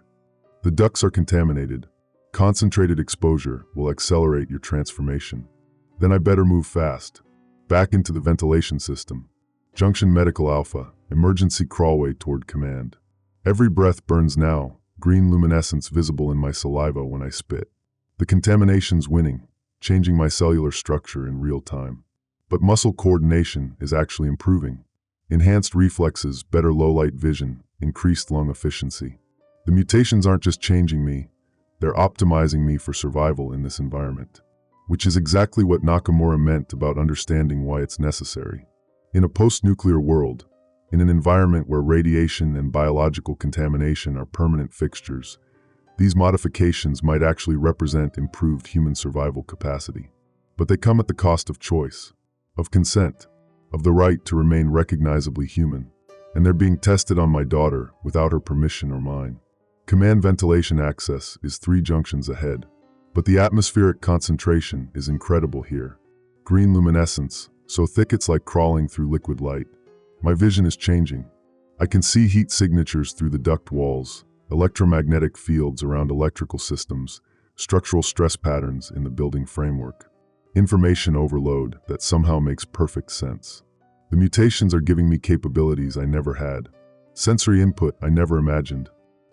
The ducts are contaminated. Concentrated exposure will accelerate your transformation. Then I better move fast. Back into the ventilation system. Junction Medical Alpha, emergency crawlway toward command. Every breath burns now, green luminescence visible in my saliva when I spit. The contamination's winning, changing my cellular structure in real time. But muscle coordination is actually improving. Enhanced reflexes, better low-light vision, increased lung efficiency. The mutations aren't just changing me, they're optimizing me for survival in this environment. Which is exactly what Nakamura meant about understanding why it's necessary. In a post-nuclear world, in an environment where radiation and biological contamination are permanent fixtures, these modifications might actually represent improved human survival capacity. But they come at the cost of choice, of consent, of the right to remain recognizably human, and they're being tested on my daughter without her permission or mine. Command ventilation access is 3 junctions ahead, but the atmospheric concentration is incredible here. Green luminescence, so thick it's like crawling through liquid light. My vision is changing. I can see heat signatures through the duct walls, electromagnetic fields around electrical systems, structural stress patterns in the building framework. Information overload that somehow makes perfect sense. The mutations are giving me capabilities I never had. Sensory input I never imagined.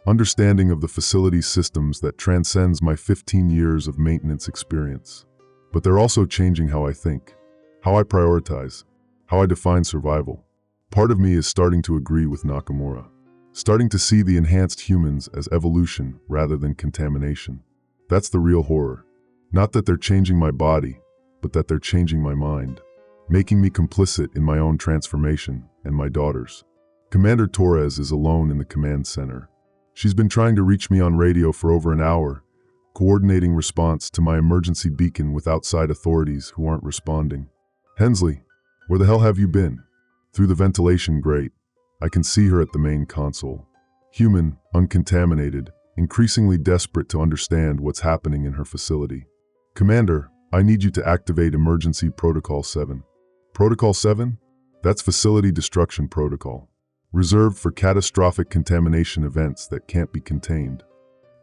Understanding of the facility's systems that transcends my 15 years of maintenance experience. But they're also changing how I think, how I prioritize, how I define survival. Part of me is starting to agree with Nakamura. Starting to see the enhanced humans as evolution rather than contamination. That's the real horror. Not that they're changing my body, but that they're changing my mind, making me complicit in my own transformation and my daughter's. Commander Torres is alone in the command center. She's been trying to reach me on radio for over an hour, coordinating response to my emergency beacon with outside authorities who aren't responding. Hensley, where the hell have you been? Through the ventilation grate, I can see her at the main console. Human, uncontaminated, increasingly desperate to understand what's happening in her facility. Commander, I need you to activate Emergency Protocol 7. Protocol 7? That's Facility Destruction Protocol. Reserved for catastrophic contamination events that can't be contained.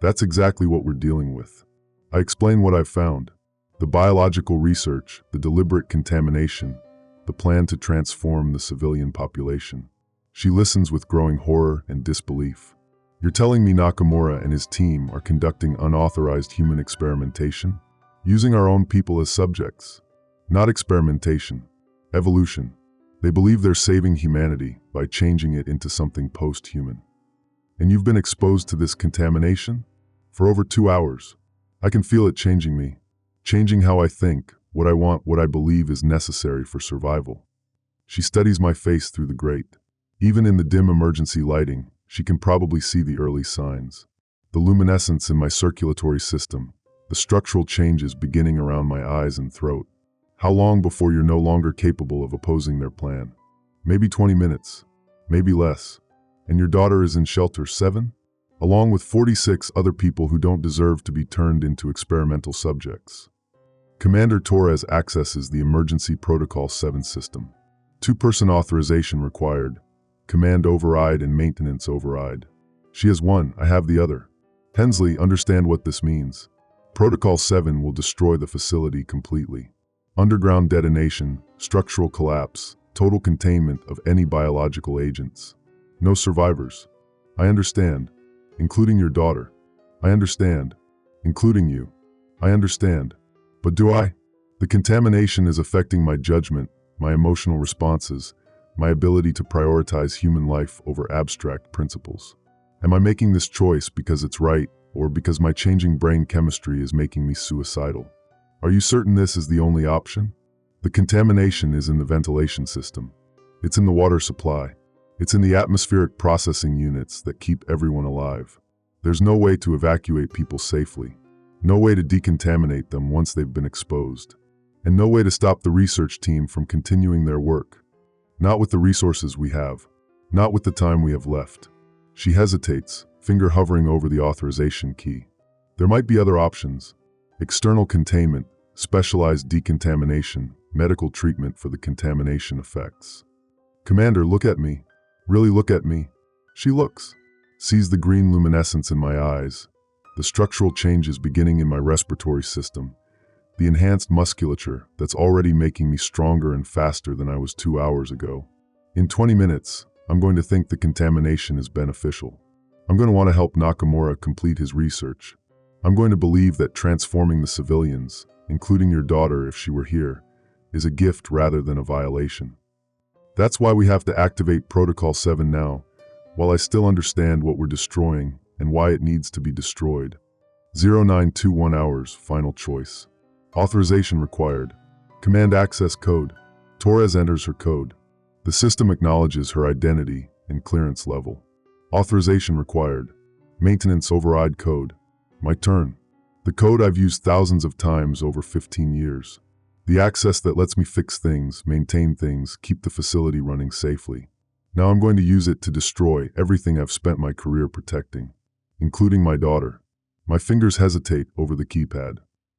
That's exactly what we're dealing with. I explain what I've found. The biological research, the deliberate contamination, the plan to transform the civilian population. She listens with growing horror and disbelief. You're telling me Nakamura and his team are conducting unauthorized human experimentation? Using our own people as subjects? Not experimentation. Evolution. They believe they're saving humanity by changing it into something post-human. And you've been exposed to this contamination? For over 2 hours. I can feel it changing me, changing how I think, what I want, what I believe is necessary for survival. She studies my face through the grate. Even in the dim emergency lighting, she can probably see the early signs. The luminescence in my circulatory system, the structural changes beginning around my eyes and throat. How long before you're no longer capable of opposing their plan? Maybe 20 minutes, maybe less. And your daughter is in shelter 7? Along with 46 other people who don't deserve to be turned into experimental subjects. Commander Torres accesses the Emergency Protocol 7 system. 2-person authorization required. Command override and maintenance override. She has one, I have the other. Hensley, understand what this means. Protocol 7 will destroy the facility completely. Underground detonation, structural collapse, total containment of any biological agents. No survivors. I understand. Including your daughter. I understand. Including you. I understand. But do I? The contamination is affecting my judgment, my emotional responses, my ability to prioritize human life over abstract principles. Am I making this choice because it's right, or because my changing brain chemistry is making me suicidal? Are you certain this is the only option? The contamination is in the ventilation system. It's in the water supply. It's in the atmospheric processing units that keep everyone alive. There's no way to evacuate people safely. No way to decontaminate them once they've been exposed. And no way to stop the research team from continuing their work. Not with the resources we have. Not with the time we have left. She hesitates, finger hovering over the authorization key. There might be other options. External containment, specialized decontamination, medical treatment for the contamination effects. Commander, look at me. Really look at me. She looks. Sees the green luminescence in my eyes, the structural changes beginning in my respiratory system, the enhanced musculature that's already making me stronger and faster than I was 2 hours ago. In 20 minutes, I'm going to think the contamination is beneficial. I'm going to want to help Nakamura complete his research. I'm going to believe that transforming the civilians, including your daughter if she were here, is a gift rather than a violation. That's why we have to activate Protocol 7 now, while I still understand what we're destroying and why it needs to be destroyed. 0921 hours, final choice. Authorization required. Command access code. Torres enters her code. The system acknowledges her identity and clearance level. Authorization required. Maintenance override code. My turn. The code I've used thousands of times over 15 years. The access that lets me fix things, maintain things, keep the facility running safely. Now I'm going to use it to destroy everything I've spent my career protecting, including my daughter. My fingers hesitate over the keypad.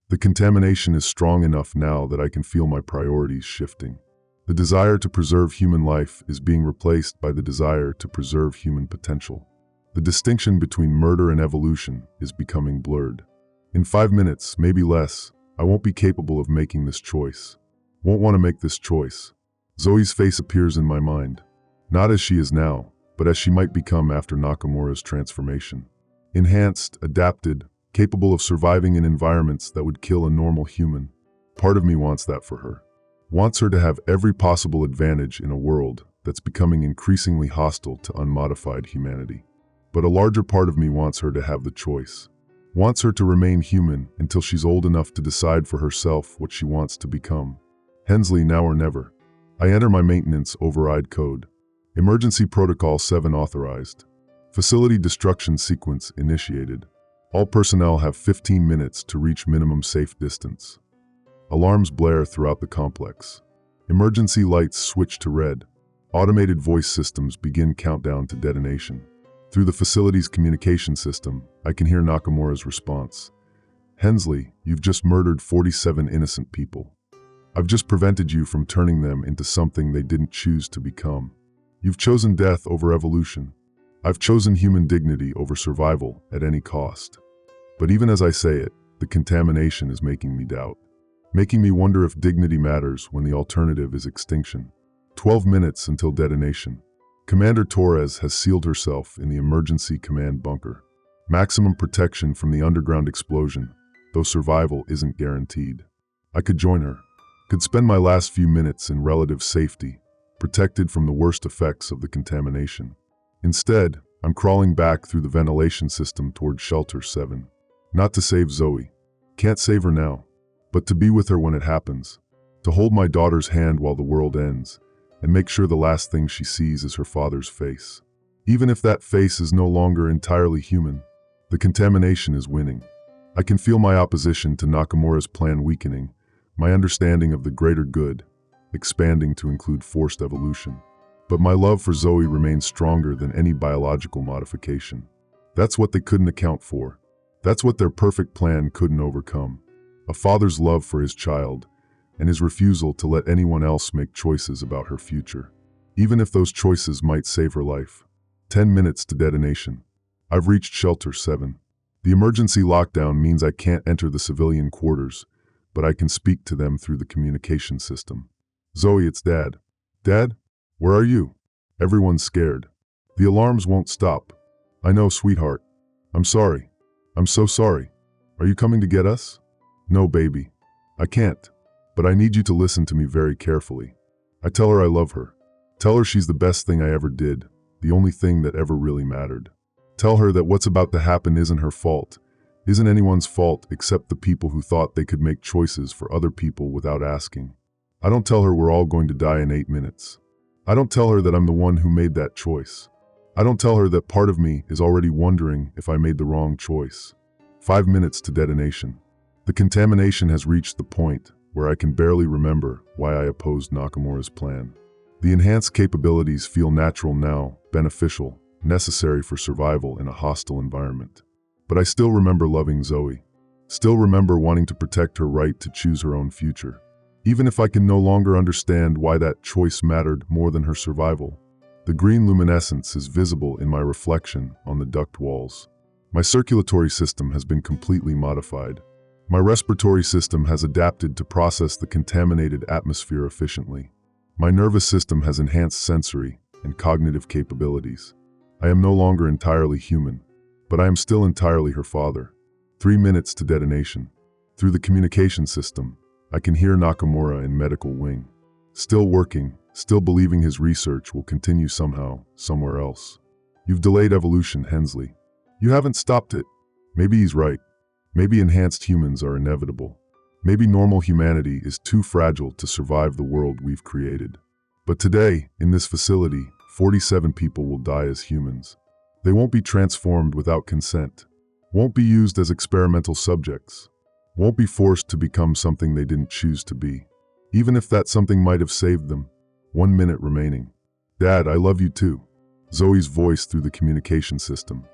The contamination is strong enough now that I can feel my priorities shifting. The desire to preserve human life is being replaced by the desire to preserve human potential. The distinction between murder and evolution is becoming blurred. In 5 minutes, maybe less, I won't be capable of making this choice. Won't want to make this choice. Zoe's face appears in my mind. Not as she is now, but as she might become after Nakamura's transformation. Enhanced, adapted, capable of surviving in environments that would kill a normal human. Part of me wants that for her. Wants her to have every possible advantage in a world that's becoming increasingly hostile to unmodified humanity. But a larger part of me wants her to have the choice. Wants her to remain human until she's old enough to decide for herself what she wants to become. Hensley, now or never. I enter my maintenance override code. Emergency Protocol 7 authorized. Facility destruction sequence initiated. All personnel have 15 minutes to reach minimum safe distance. Alarms blare throughout the complex. Emergency lights switch to red. Automated voice systems begin countdown to detonation. Through the facility's communication system, I can hear Nakamura's response. Hensley, you've just murdered 47 innocent people. I've just prevented you from turning them into something they didn't choose to become. You've chosen death over evolution. I've chosen human dignity over survival at any cost. But even as I say it, the contamination is making me doubt. Making me wonder if dignity matters when the alternative is extinction. 12 minutes until detonation. Commander Torres has sealed herself in the emergency command bunker. Maximum protection from the underground explosion, though survival isn't guaranteed. I could join her. Could spend my last few minutes in relative safety, protected from the worst effects of the contamination. Instead, I'm crawling back through the ventilation system toward Shelter 7. Not to save Zoe. Can't save her now. But to be with her when it happens. To hold my daughter's hand while the world ends, and make sure the last thing she sees is her father's face. Even if that face is no longer entirely human, the contamination is winning. I can feel my opposition to Nakamura's plan weakening, my understanding of the greater good expanding to include forced evolution. But my love for Zoe remains stronger than any biological modification. That's what they couldn't account for. That's what their perfect plan couldn't overcome. A father's love for his child, and his refusal to let anyone else make choices about her future, even if those choices might save her life. 10 minutes to detonation. I've reached Shelter 7. The emergency lockdown means I can't enter the civilian quarters, but I can speak to them through the communication system. Zoe, it's Dad. Dad? Where are you? Everyone's scared. The alarms won't stop. I know, sweetheart. I'm sorry. I'm so sorry. Are you coming to get us? No, baby. I can't. But I need you to listen to me very carefully. I tell her I love her. Tell her she's the best thing I ever did, the only thing that ever really mattered. Tell her that what's about to happen isn't her fault, isn't anyone's fault except the people who thought they could make choices for other people without asking. I don't tell her we're all going to die in 8 minutes. I don't tell her that I'm the one who made that choice. I don't tell her that part of me is already wondering if I made the wrong choice. 5 minutes to detonation. The contamination has reached the point where I can barely remember why I opposed Nakamura's plan. The enhanced capabilities feel natural now, beneficial, necessary for survival in a hostile environment. But I still remember loving Zoe. Still remember wanting to protect her right to choose her own future. Even if I can no longer understand why that choice mattered more than her survival. The green luminescence is visible in my reflection on the duct walls. My circulatory system has been completely modified. My respiratory system has adapted to process the contaminated atmosphere efficiently. My nervous system has enhanced sensory and cognitive capabilities. I am no longer entirely human, but I am still entirely her father. 3 minutes to detonation. Through the communication system, I can hear Nakamura in medical wing. Still working, still believing his research will continue somehow, somewhere else. You've delayed evolution, Hensley. You haven't stopped it. Maybe he's right. Maybe enhanced humans are inevitable. Maybe normal humanity is too fragile to survive the world we've created. But today, in this facility, 47 people will die as humans. They won't be transformed without consent. Won't be used as experimental subjects. Won't be forced to become something they didn't choose to be. Even if that something might have saved them. 1 minute remaining. Dad, I love you too. Zoe's voice through the communication system.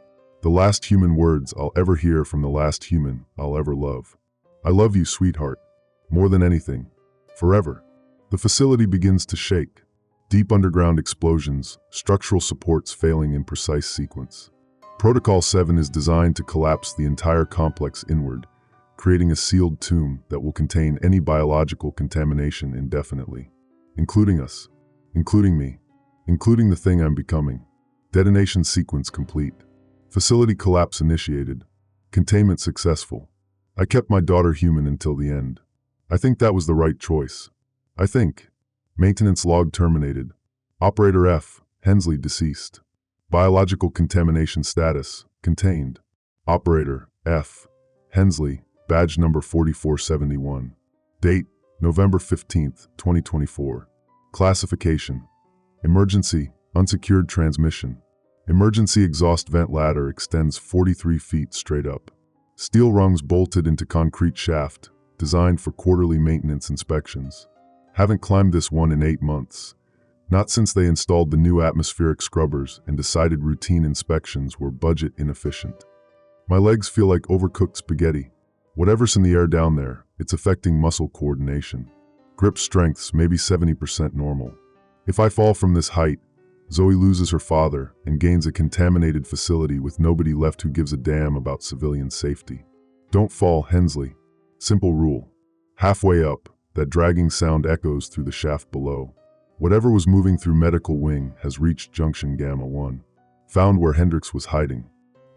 The last human words I'll ever hear from the last human I'll ever love. I love you, sweetheart. More than anything. Forever. The facility begins to shake. Deep underground explosions, structural supports failing in precise sequence. Protocol 7 is designed to collapse the entire complex inward, creating a sealed tomb that will contain any biological contamination indefinitely. Including us. Including me. Including the thing I'm becoming. Detonation sequence complete. Facility collapse initiated. Containment successful. I kept my daughter human until the end. I think that was the right choice. I think. Maintenance log terminated. Operator F, Hensley deceased. Biological contamination status, contained. Operator F, Hensley, badge number 4471. Date, November 15th, 2024. Classification. Emergency, unsecured transmission. Emergency exhaust vent ladder extends 43 feet straight up. Steel rungs bolted into concrete shaft, designed for quarterly maintenance inspections. Haven't climbed this one in 8 months. Not since they installed the new atmospheric scrubbers and decided routine inspections were budget inefficient. My legs feel like overcooked spaghetti. Whatever's in the air down there, it's affecting muscle coordination. Grip strength's maybe 70% normal. If I fall from this height, Zoe loses her father and gains a contaminated facility with nobody left who gives a damn about civilian safety. Don't fall, Hensley. Simple rule. Halfway up, that dragging sound echoes through the shaft below. Whatever was moving through medical wing has reached junction Gamma 1. Found where Hendrix was hiding.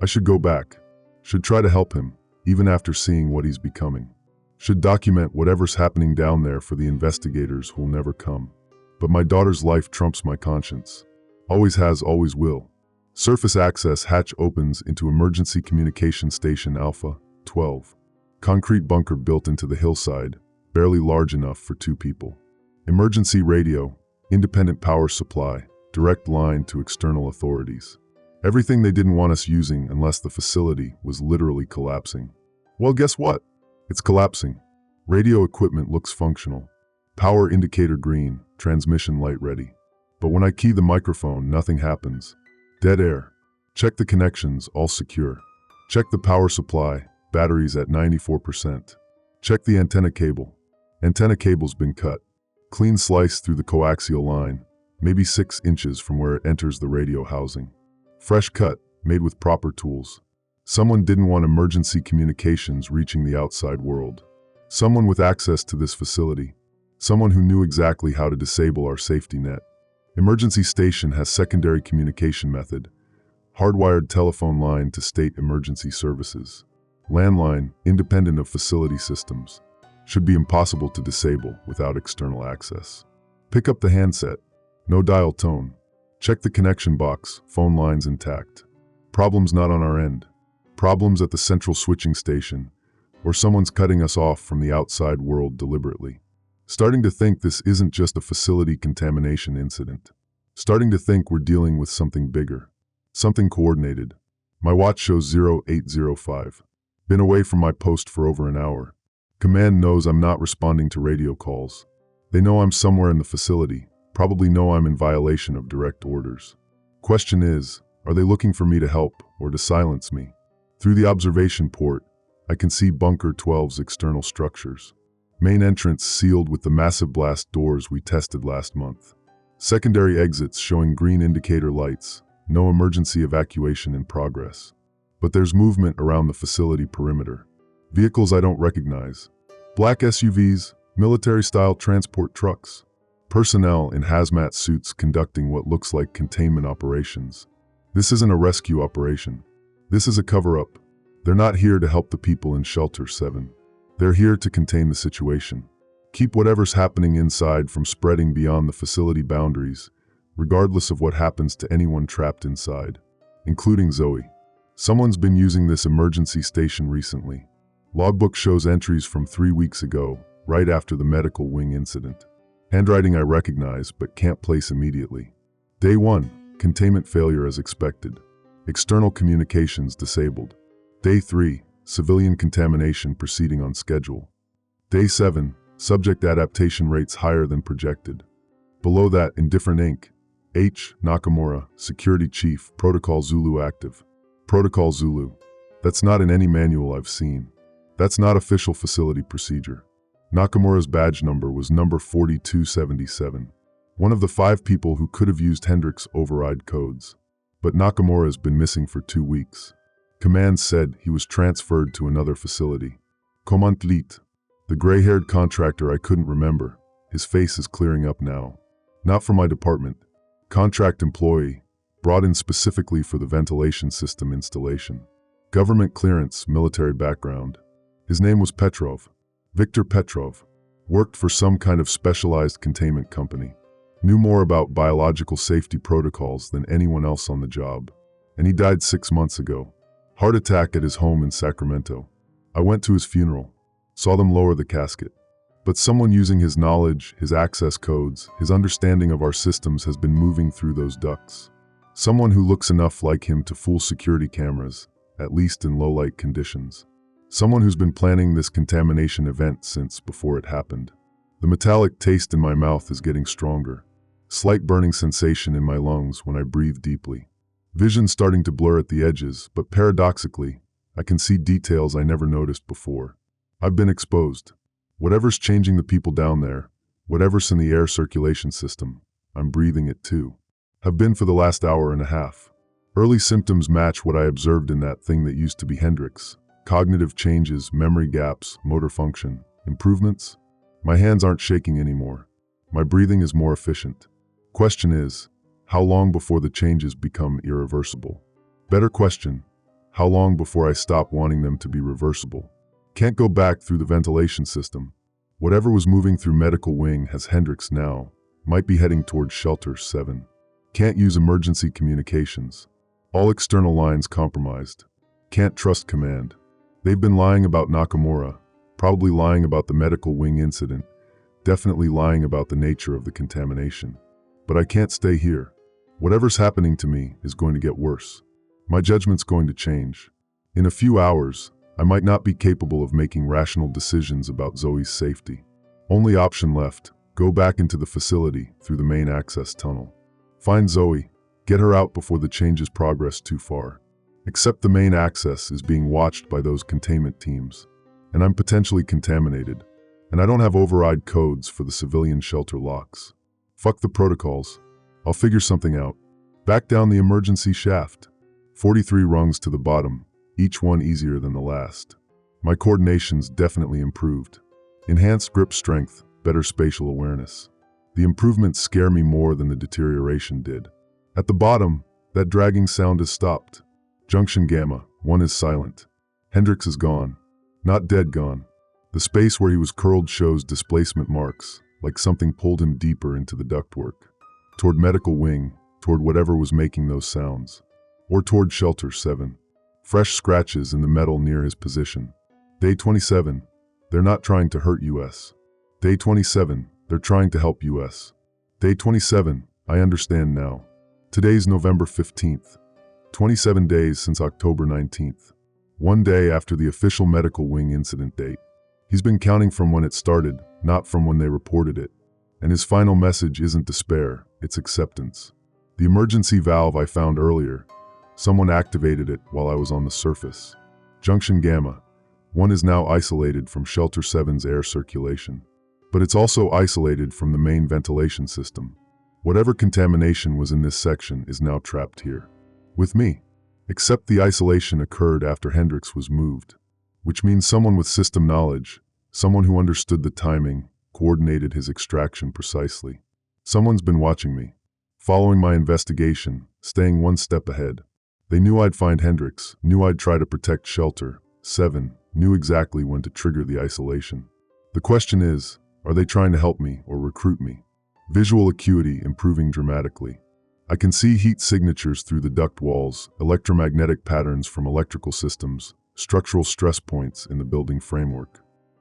I should go back. Should try to help him, even after seeing what he's becoming. Should document whatever's happening down there for the investigators who'll never come. But my daughter's life trumps my conscience. Always has, always will. Surface access hatch opens into Emergency Communication Station Alpha 12. Concrete bunker built into the hillside, barely large enough for 2 people. Emergency radio, independent power supply, direct line to external authorities. Everything they didn't want us using unless the facility was literally collapsing. Well, guess what? It's collapsing. Radio equipment looks functional. Power indicator green, transmission light ready. But when I key the microphone, nothing happens. Dead air. Check the connections, all secure. Check the power supply, batteries at 94%. Check the antenna cable. Antenna cable's been cut. Clean slice through the coaxial line, maybe 6 inches from where it enters the radio housing. Fresh cut, made with proper tools. Someone didn't want emergency communications reaching the outside world. Someone with access to this facility. Someone who knew exactly how to disable our safety net. Emergency station has secondary communication method. Hardwired telephone line to state emergency services. Landline, independent of facility systems. Should be impossible to disable without external access. Pick up the handset. No dial tone. Check the connection box, phone lines intact. Problems not on our end. Problems at the central switching station, or someone's cutting us off from the outside world deliberately. Starting to think this isn't just a facility contamination incident. Starting to think we're dealing with something bigger. Something coordinated. My watch shows 0805. Been away from my post for over an hour. Command knows I'm not responding to radio calls. They know I'm somewhere in the facility, probably know I'm in violation of direct orders. Question is, are they looking for me to help or to silence me? Through the observation port, I can see Bunker 12's external structures. Main entrance sealed with the massive blast doors we tested last month. Secondary exits showing green indicator lights, no emergency evacuation in progress. But there's movement around the facility perimeter. Vehicles I don't recognize. Black SUVs, military-style transport trucks. Personnel in hazmat suits conducting what looks like containment operations. This isn't a rescue operation. This is a cover-up. They're not here to help the people in Shelter 7. They're here to contain the situation. Keep whatever's happening inside from spreading beyond the facility boundaries, regardless of what happens to anyone trapped inside, including Zoe. Someone's been using this emergency station recently. Logbook shows entries from 3 weeks ago, right after the medical wing incident. Handwriting I recognize but can't place immediately. Day 1, containment failure as expected. External communications disabled. Day 3, civilian contamination proceeding on schedule. Day 7, subject adaptation rates higher than projected. Below that, in different ink, H. Nakamura, Security Chief, Protocol Zulu active. Protocol Zulu. That's not in any manual I've seen. That's not official facility procedure. Nakamura's badge number was number 4277. One of the 5 people who could have used Hendrix override codes. But Nakamura has been missing for 2 weeks. Command said he was transferred to another facility. Command Lit. The gray-haired contractor I couldn't remember. His face is clearing up now. Not for my department. Contract employee, brought in specifically for the ventilation system installation. Government clearance, military background. His name was Petrov. Viktor Petrov. Worked for some kind of specialized containment company. Knew more about biological safety protocols than anyone else on the job. And he died 6 months ago. Heart attack at his home in Sacramento. I went to his funeral. Saw them lower the casket. But someone using his knowledge, his access codes, his understanding of our systems has been moving through those ducts. Someone who looks enough like him to fool security cameras, at least in low-light conditions. Someone who's been planning this contamination event since before it happened. The metallic taste in my mouth is getting stronger. Slight burning sensation in my lungs when I breathe deeply. Vision starting to blur at the edges, but paradoxically, I can see details I never noticed before. I've been exposed. Whatever's changing the people down there, whatever's in the air circulation system, I'm breathing it too. Have been for the last hour and a half. Early symptoms match what I observed in that thing that used to be Hendrix. Cognitive changes, memory gaps, motor function. Improvements? My hands aren't shaking anymore. My breathing is more efficient. Question is, how long before the changes become irreversible? Better question, how long before I stop wanting them to be reversible? Can't go back through the ventilation system. Whatever was moving through medical wing has Hendrix now. Might be heading towards Shelter 7. Can't use emergency communications. All external lines compromised. Can't trust command. They've been lying about Nakamura, probably lying about the medical wing incident, definitely lying about the nature of the contamination. But I can't stay here. Whatever's happening to me is going to get worse. My judgment's going to change. In a few hours, I might not be capable of making rational decisions about Zoe's safety. Only option left, go back into the facility through the main access tunnel. Find Zoe, get her out before the changes progress too far. Except the main access is being watched by those containment teams, and I'm potentially contaminated, and I don't have override codes for the civilian shelter locks. Fuck the protocols. I'll figure something out. Back down the emergency shaft. 43 rungs to the bottom, each one easier than the last. My coordination's definitely improved. Enhanced grip strength, better spatial awareness. The improvements scare me more than the deterioration did. At the bottom, that dragging sound has stopped. Junction Gamma, 1 is silent. Hendricks is gone. Not dead gone. The space where he was curled shows displacement marks, like something pulled him deeper into the ductwork. Toward medical wing, toward whatever was making those sounds. Or toward Shelter 7. Fresh scratches in the metal near his position. Day 27, they're not trying to hurt US. Day 27, they're trying to help US. Day 27, I understand now. Today's November 15th. 27 days since October 19th. 1 day after the official medical wing incident date. He's been counting from when it started, not from when they reported it. And his final message isn't despair, it's acceptance. The emergency valve I found earlier, someone activated it while I was on the surface. Junction Gamma, 1 is now isolated from Shelter 7's air circulation. But it's also isolated from the main ventilation system. Whatever contamination was in this section is now trapped here. With me. Except the isolation occurred after Hendricks was moved. Which means someone with system knowledge, someone who understood the timing, coordinated his extraction precisely. Someone's been watching me. Following my investigation, staying one step ahead. They knew I'd find Hendricks, knew I'd try to protect Shelter 7, knew exactly when to trigger the isolation. The question is, are they trying to help me or recruit me? Visual acuity improving dramatically. I can see heat signatures through the duct walls, electromagnetic patterns from electrical systems, structural stress points in the building framework.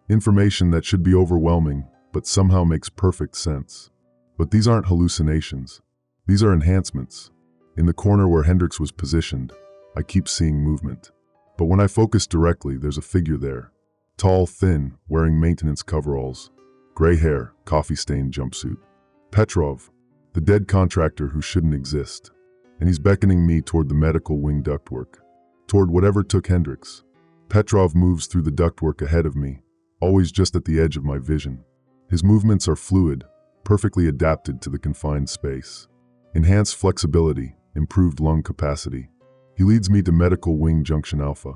Information that should be overwhelming, but somehow makes perfect sense. But these aren't hallucinations. These are enhancements. In the corner where Hendricks was positioned, I keep seeing movement. But when I focus directly, there's a figure there. Tall, thin, wearing maintenance coveralls. Gray hair, coffee-stained jumpsuit. Petrov, the dead contractor who shouldn't exist. And he's beckoning me toward the medical wing ductwork. Toward whatever took Hendricks. Petrov moves through the ductwork ahead of me, always just at the edge of my vision. His movements are fluid, perfectly adapted to the confined space. Enhanced flexibility, improved lung capacity. He leads me to medical wing junction alpha,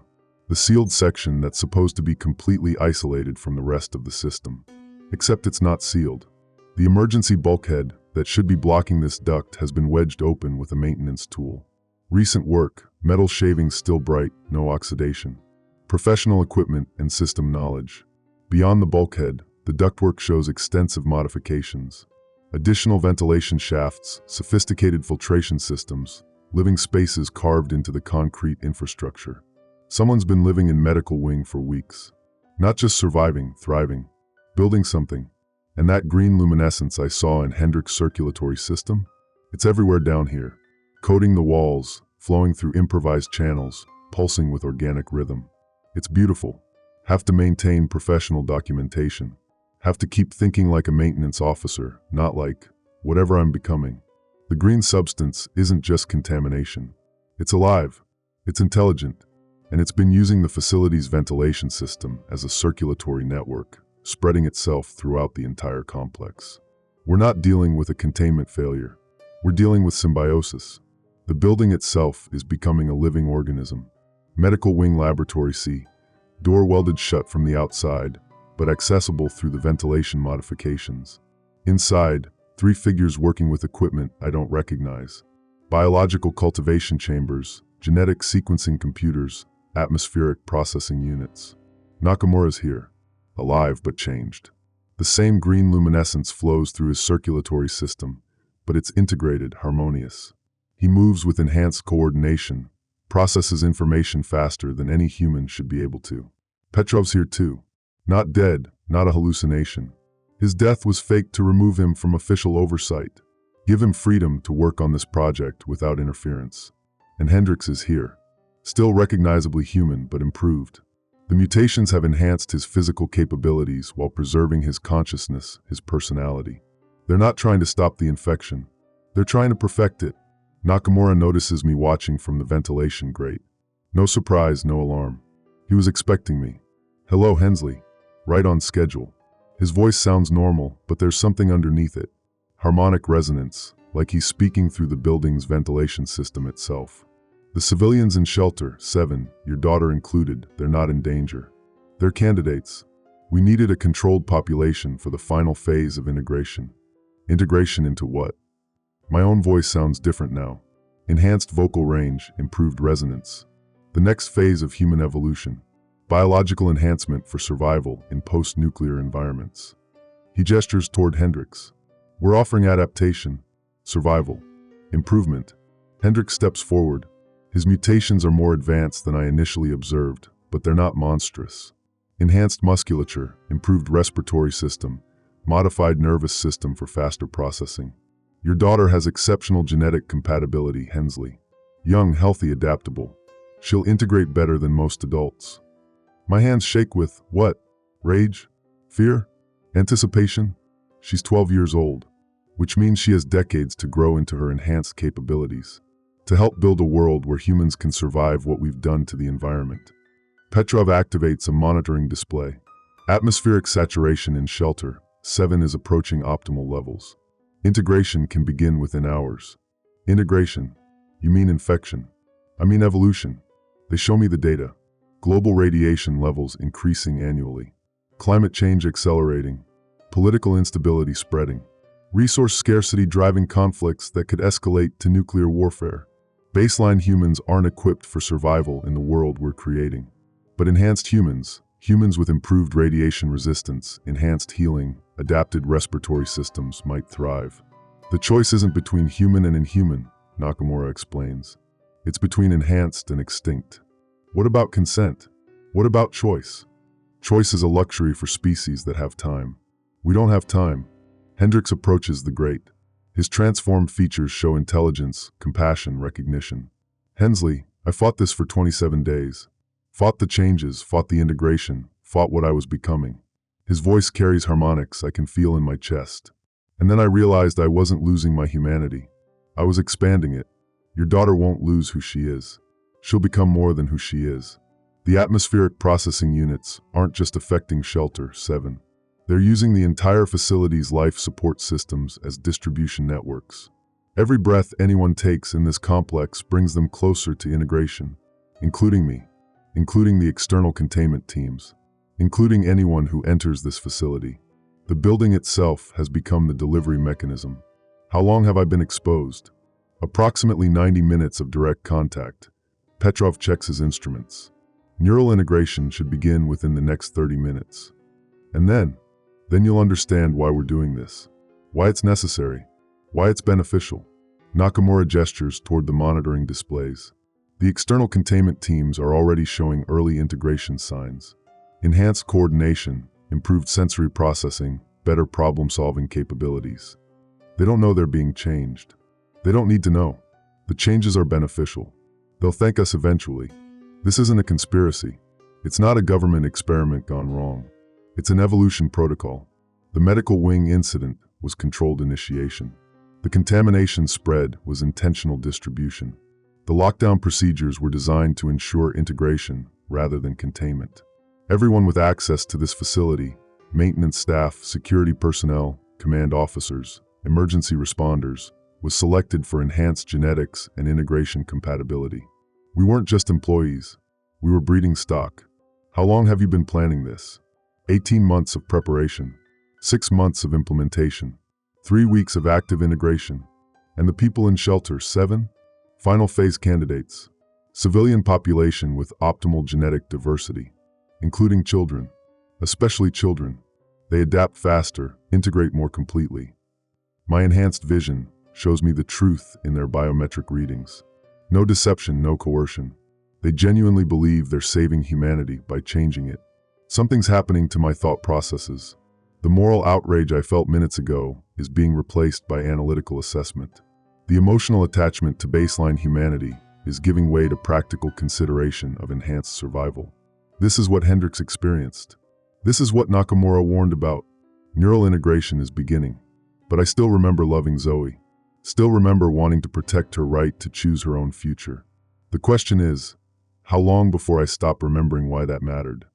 the sealed section that's supposed to be completely isolated from the rest of the system. Except it's not sealed. The emergency bulkhead that should be blocking this duct has been wedged open with a maintenance tool. Recent work, metal shavings still bright, no oxidation. Professional equipment and system knowledge. Beyond the bulkhead, the ductwork shows extensive modifications. Additional ventilation shafts, sophisticated filtration systems, living spaces carved into the concrete infrastructure. Someone's been living in medical wing for weeks. Not just surviving, thriving. Building something. And that green luminescence I saw in Hendricks' circulatory system? It's everywhere down here. Coating the walls, flowing through improvised channels, pulsing with organic rhythm. It's beautiful. Have to maintain professional documentation. Have to keep thinking like a maintenance officer, not like whatever I'm becoming. The green substance isn't just contamination. It's alive. It's intelligent. And it's been using the facility's ventilation system as a circulatory network, spreading itself throughout the entire complex. We're not dealing with a containment failure. We're dealing with symbiosis. The building itself is becoming a living organism. Medical wing laboratory C. Door welded shut from the outside, but accessible through the ventilation modifications. Inside, 3 figures working with equipment I don't recognize. Biological cultivation chambers, genetic sequencing computers, atmospheric processing units. Nakamura's here. Alive but changed. The same green luminescence flows through his circulatory system, but it's integrated, harmonious. He moves with enhanced coordination, processes information faster than any human should be able to. Petrov's here too. Not dead, not a hallucination. His death was faked to remove him from official oversight. Give him freedom to work on this project without interference. And Hendrix is here. Still recognizably human, but improved. The mutations have enhanced his physical capabilities while preserving his consciousness, his personality. They're not trying to stop the infection. They're trying to perfect it. Nakamura notices me watching from the ventilation grate. No surprise, no alarm. He was expecting me. Hello, Hensley. Right on schedule. His voice sounds normal, but there's something underneath it. Harmonic resonance, like he's speaking through the building's ventilation system itself. The civilians in shelter, 7, your daughter included, they're not in danger. They're candidates. We needed a controlled population for the final phase of integration. Integration into what? My own voice sounds different now. Enhanced vocal range, improved resonance. The next phase of human evolution. Biological enhancement for survival in post-nuclear environments. He gestures toward Hendrix. We're offering adaptation, survival, improvement. Hendrix steps forward. His mutations are more advanced than I initially observed, but they're not monstrous. Enhanced musculature, improved respiratory system, modified nervous system for faster processing. Your daughter has exceptional genetic compatibility, Hensley. Young, healthy, adaptable. She'll integrate better than most adults. My hands shake with, what? Rage? Fear? Anticipation? She's 12 years old, which means she has decades to grow into her enhanced capabilities, to help build a world where humans can survive what we've done to the environment. Petrov activates a monitoring display. Atmospheric saturation in shelter, 7 is approaching optimal levels. Integration can begin within hours. Integration? You mean infection? I mean evolution. They show me the data. Global radiation levels increasing annually. Climate change accelerating. Political instability spreading. Resource scarcity driving conflicts that could escalate to nuclear warfare. Baseline humans aren't equipped for survival in the world we're creating. But enhanced humans, humans with improved radiation resistance, enhanced healing, adapted respiratory systems might thrive. The choice isn't between human and inhuman, Nakamura explains. It's between enhanced and extinct. What about consent? What about choice? Choice is a luxury for species that have time. We don't have time. Hendrix approaches the grate. His transformed features show intelligence, compassion, recognition. Hensley, I fought this for 27 days. Fought the changes, fought the integration, fought what I was becoming. His voice carries harmonics I can feel in my chest. And then I realized I wasn't losing my humanity. I was expanding it. Your daughter won't lose who she is. She'll become more than who she is. The atmospheric processing units aren't just affecting shelter, 7. They're using the entire facility's life support systems as distribution networks. Every breath anyone takes in this complex brings them closer to integration, including me, including the external containment teams, including anyone who enters this facility. The building itself has become the delivery mechanism. How long have I been exposed? Approximately 90 minutes of direct contact. Petrov checks his instruments. Neural integration should begin within the next 30 minutes. And then you'll understand why we're doing this, why it's necessary, why it's beneficial. Nakamura gestures toward the monitoring displays. The external containment teams are already showing early integration signs. Enhanced coordination, improved sensory processing, better problem-solving capabilities. They don't know they're being changed. They don't need to know. The changes are beneficial. They'll thank us eventually. This isn't a conspiracy. It's not a government experiment gone wrong. It's an evolution protocol. The medical wing incident was controlled initiation. The contamination spread was intentional distribution. The lockdown procedures were designed to ensure integration rather than containment. Everyone with access to this facility, maintenance staff, security personnel, command officers, emergency responders, was selected for enhanced genetics and integration compatibility. We weren't just employees. We were breeding stock. How long have you been planning this? 18 months of preparation, 6 months of implementation, 3 weeks of active integration, and the people in shelter, 7? Final phase candidates. Civilian population with optimal genetic diversity, including children, especially children. They adapt faster, integrate more completely. My enhanced vision shows me the truth in their biometric readings. No deception, no coercion. They genuinely believe they're saving humanity by changing it. Something's happening to my thought processes. The moral outrage I felt minutes ago is being replaced by analytical assessment. The emotional attachment to baseline humanity is giving way to practical consideration of enhanced survival. This is what Hendricks experienced. This is what Nakamura warned about. Neural integration is beginning. But I still remember loving Zoe. Still remember wanting to protect her right to choose her own future. The question is, how long before I stop remembering why that mattered?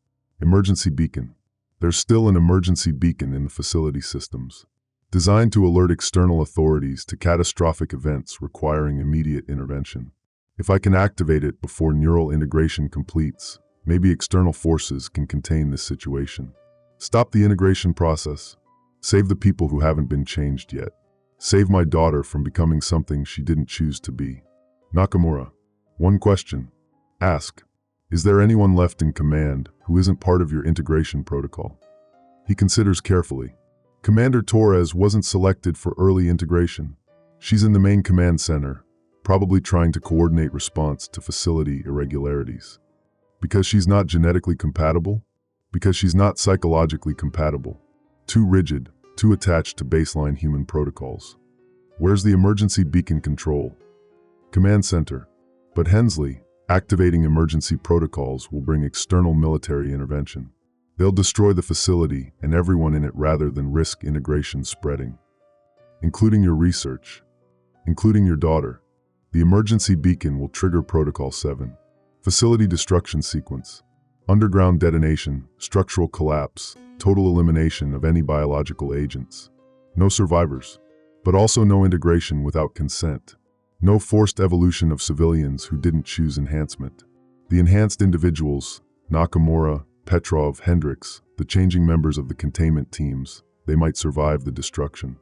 Emergency beacon. There's still an emergency beacon in the facility systems, designed to alert external authorities to catastrophic events requiring immediate intervention. If I can activate it before neural integration completes, maybe external forces can contain this situation. Stop the integration process. Save the people who haven't been changed yet. Save my daughter from becoming something she didn't choose to be. Nakamura. One question. Ask. Is there anyone left in command who isn't part of your integration protocol? He considers carefully. Commander Torres wasn't selected for early integration. She's in the main command center, probably trying to coordinate response to facility irregularities. Because she's not genetically compatible? Because she's not psychologically compatible. Too rigid, too attached to baseline human protocols. Where's the emergency beacon control? Command center. But Hensley, activating emergency protocols will bring external military intervention. They'll destroy the facility and everyone in it rather than risk integration spreading. Including your research. Including your daughter. The emergency beacon will trigger Protocol 7. Facility destruction sequence. Underground detonation, structural collapse, total elimination of any biological agents. No survivors. But also no integration without consent. No forced evolution of civilians who didn't choose enhancement. The enhanced individuals, Nakamura, Petrov, Hendricks, the changing members of the containment teams, they might survive the destruction.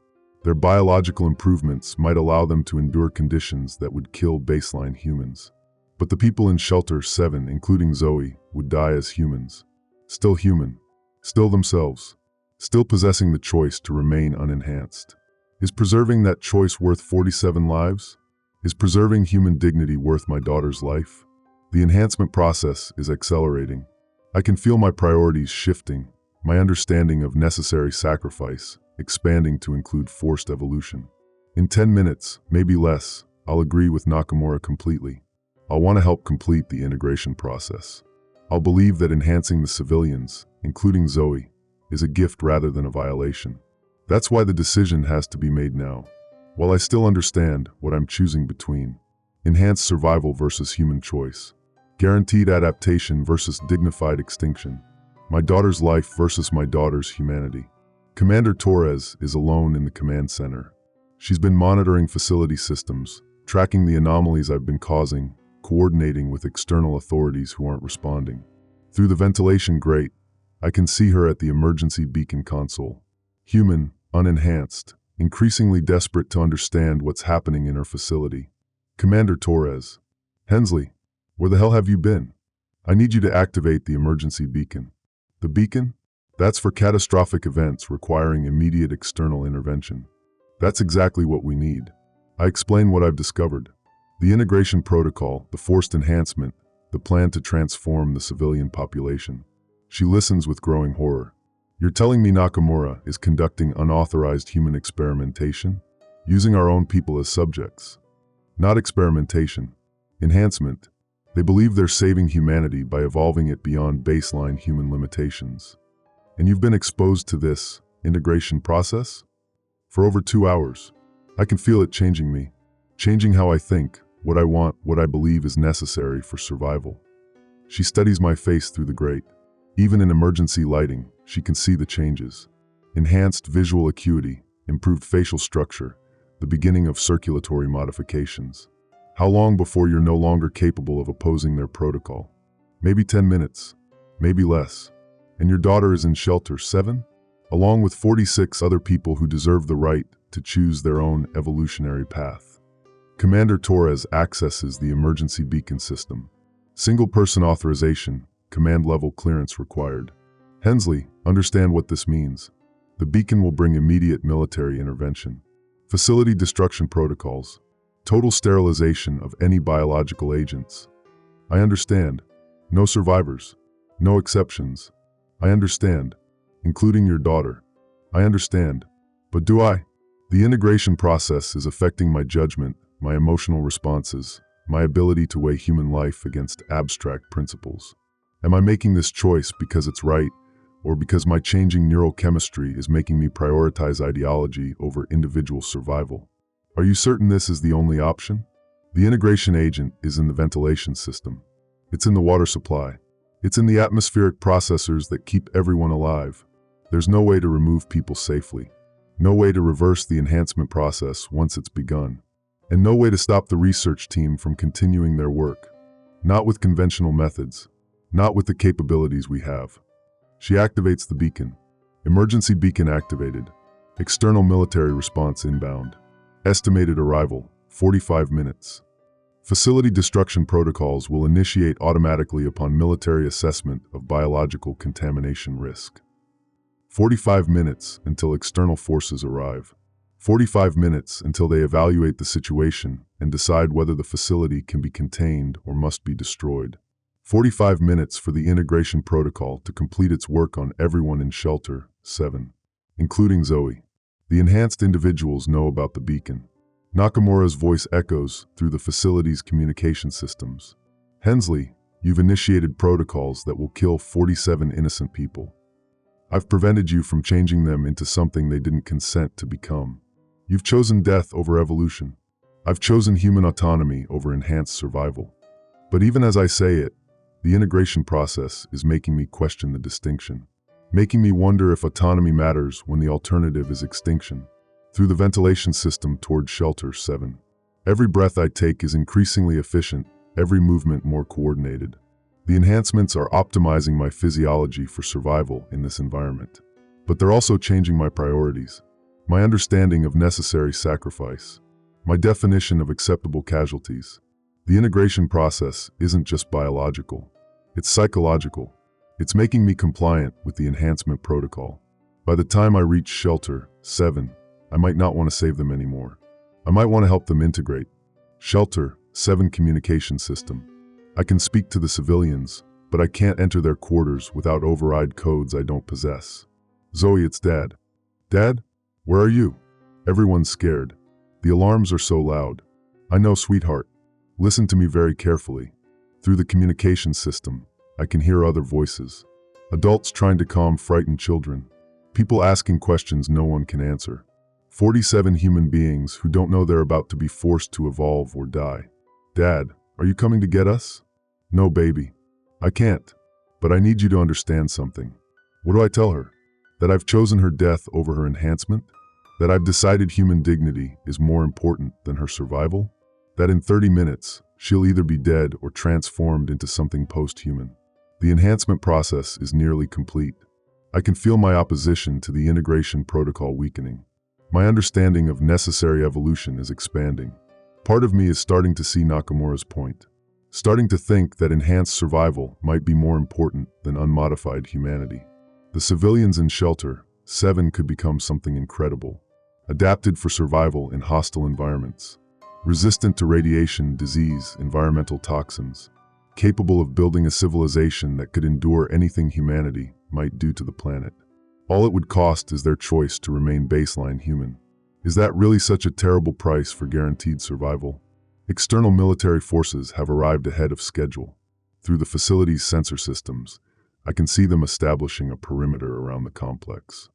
Their biological improvements might allow them to endure conditions that would kill baseline humans. But the people in Shelter 7, including Zoe, would die as humans. Still human. Still themselves. Still possessing the choice to remain unenhanced. Is preserving that choice worth 47 lives? Is preserving human dignity worth my daughter's life? The enhancement process is accelerating. I can feel my priorities shifting, my understanding of necessary sacrifice expanding to include forced evolution. In 10 minutes, maybe less, I'll agree with Nakamura completely. I'll want to help complete the integration process. I'll believe that enhancing the civilians, including Zoe, is a gift rather than a violation. That's why the decision has to be made now. While I still understand what I'm choosing between. Enhanced survival versus human choice. Guaranteed adaptation versus dignified extinction. My daughter's life versus my daughter's humanity. Commander Torres is alone in the command center. She's been monitoring facility systems, tracking the anomalies I've been causing, coordinating with external authorities who aren't responding. Through the ventilation grate, I can see her at the emergency beacon console. Human, unenhanced, increasingly desperate to understand what's happening in her facility. Commander Torres. Hensley, where the hell have you been? I need you to activate the emergency beacon. The beacon? That's for catastrophic events requiring immediate external intervention. That's exactly what we need. I explain what I've discovered. The integration protocol, the forced enhancement, the plan to transform the civilian population. She listens with growing horror. You're telling me Nakamura is conducting unauthorized human experimentation? Using our own people as subjects? Not experimentation. Enhancement. They believe they're saving humanity by evolving it beyond baseline human limitations. And you've been exposed to this integration process? For over 2 hours. I can feel it changing me. Changing how I think, what I want, what I believe is necessary for survival. She studies my face through the grate. Even in emergency lighting, she can see the changes. Enhanced visual acuity, improved facial structure, the beginning of circulatory modifications. How long before you're no longer capable of opposing their protocol? Maybe 10 minutes, maybe less. And your daughter is in Shelter 7? Along with 46 other people who deserve the right to choose their own evolutionary path. Commander Torres accesses the emergency beacon system. Single-person authorization, command-level clearance required. Hensley, understand what this means. The beacon will bring immediate military intervention. Facility destruction protocols. Total sterilization of any biological agents. I understand. No survivors. No exceptions. I understand. Including your daughter. I understand. But do I? The integration process is affecting my judgment, my emotional responses, my ability to weigh human life against abstract principles. Am I making this choice because it's right, or because my changing neurochemistry is making me prioritize ideology over individual survival? Are you certain this is the only option? The integration agent is in the ventilation system. It's in the water supply. It's in the atmospheric processors that keep everyone alive. There's no way to remove people safely. No way to reverse the enhancement process once it's begun. And no way to stop the research team from continuing their work. Not with conventional methods. Not with the capabilities we have. She activates the beacon. Emergency beacon activated. External military response inbound. Estimated arrival, 45 minutes. Facility destruction protocols will initiate automatically upon military assessment of biological contamination risk. 45 minutes until external forces arrive. 45 minutes until they evaluate the situation and decide whether the facility can be contained or must be destroyed. 45 minutes for the integration protocol to complete its work on everyone in Shelter 7, including Zoe. The enhanced individuals know about the beacon. Nakamura's voice echoes through the facility's communication systems. Hensley, you've initiated protocols that will kill 47 innocent people. I've prevented you from changing them into something they didn't consent to become. You've chosen death over evolution. I've chosen human autonomy over enhanced survival. But even as I say it, the integration process is making me question the distinction, making me wonder if autonomy matters when the alternative is extinction. Through the ventilation system toward Shelter 7. Every breath I take is increasingly efficient, every movement more coordinated. The enhancements are optimizing my physiology for survival in this environment. But they're also changing my priorities, my understanding of necessary sacrifice, my definition of acceptable casualties. The integration process isn't just biological, it's psychological. It's making me compliant with the enhancement protocol. By the time I reach Shelter 7, I might not want to save them anymore. I might want to help them integrate. Shelter 7 communication system. I can speak to the civilians, but I can't enter their quarters without override codes I don't possess. Zoe, it's Dad. Dad? Where are you? Everyone's scared. The alarms are so loud. I know, sweetheart. Listen to me very carefully. Through the communication system, I can hear other voices. Adults trying to calm frightened children. People asking questions no one can answer. 47 human beings who don't know they're about to be forced to evolve or die. Dad, are you coming to get us? No, baby. I can't. But I need you to understand something. What do I tell her? That I've chosen her death over her enhancement? That I've decided human dignity is more important than her survival? That in 30 minutes, she'll either be dead or transformed into something post-human. The enhancement process is nearly complete. I can feel my opposition to the integration protocol weakening. My understanding of necessary evolution is expanding. Part of me is starting to see Nakamura's point. Starting to think that enhanced survival might be more important than unmodified humanity. The civilians in Shelter 7 could become something incredible. Adapted for survival in hostile environments. Resistant to radiation, disease, environmental toxins. Capable of building a civilization that could endure anything humanity might do to the planet. All it would cost is their choice to remain baseline human. Is that really such a terrible price for guaranteed survival? External military forces have arrived ahead of schedule. Through the facility's sensor systems, I can see them establishing a perimeter around the complex.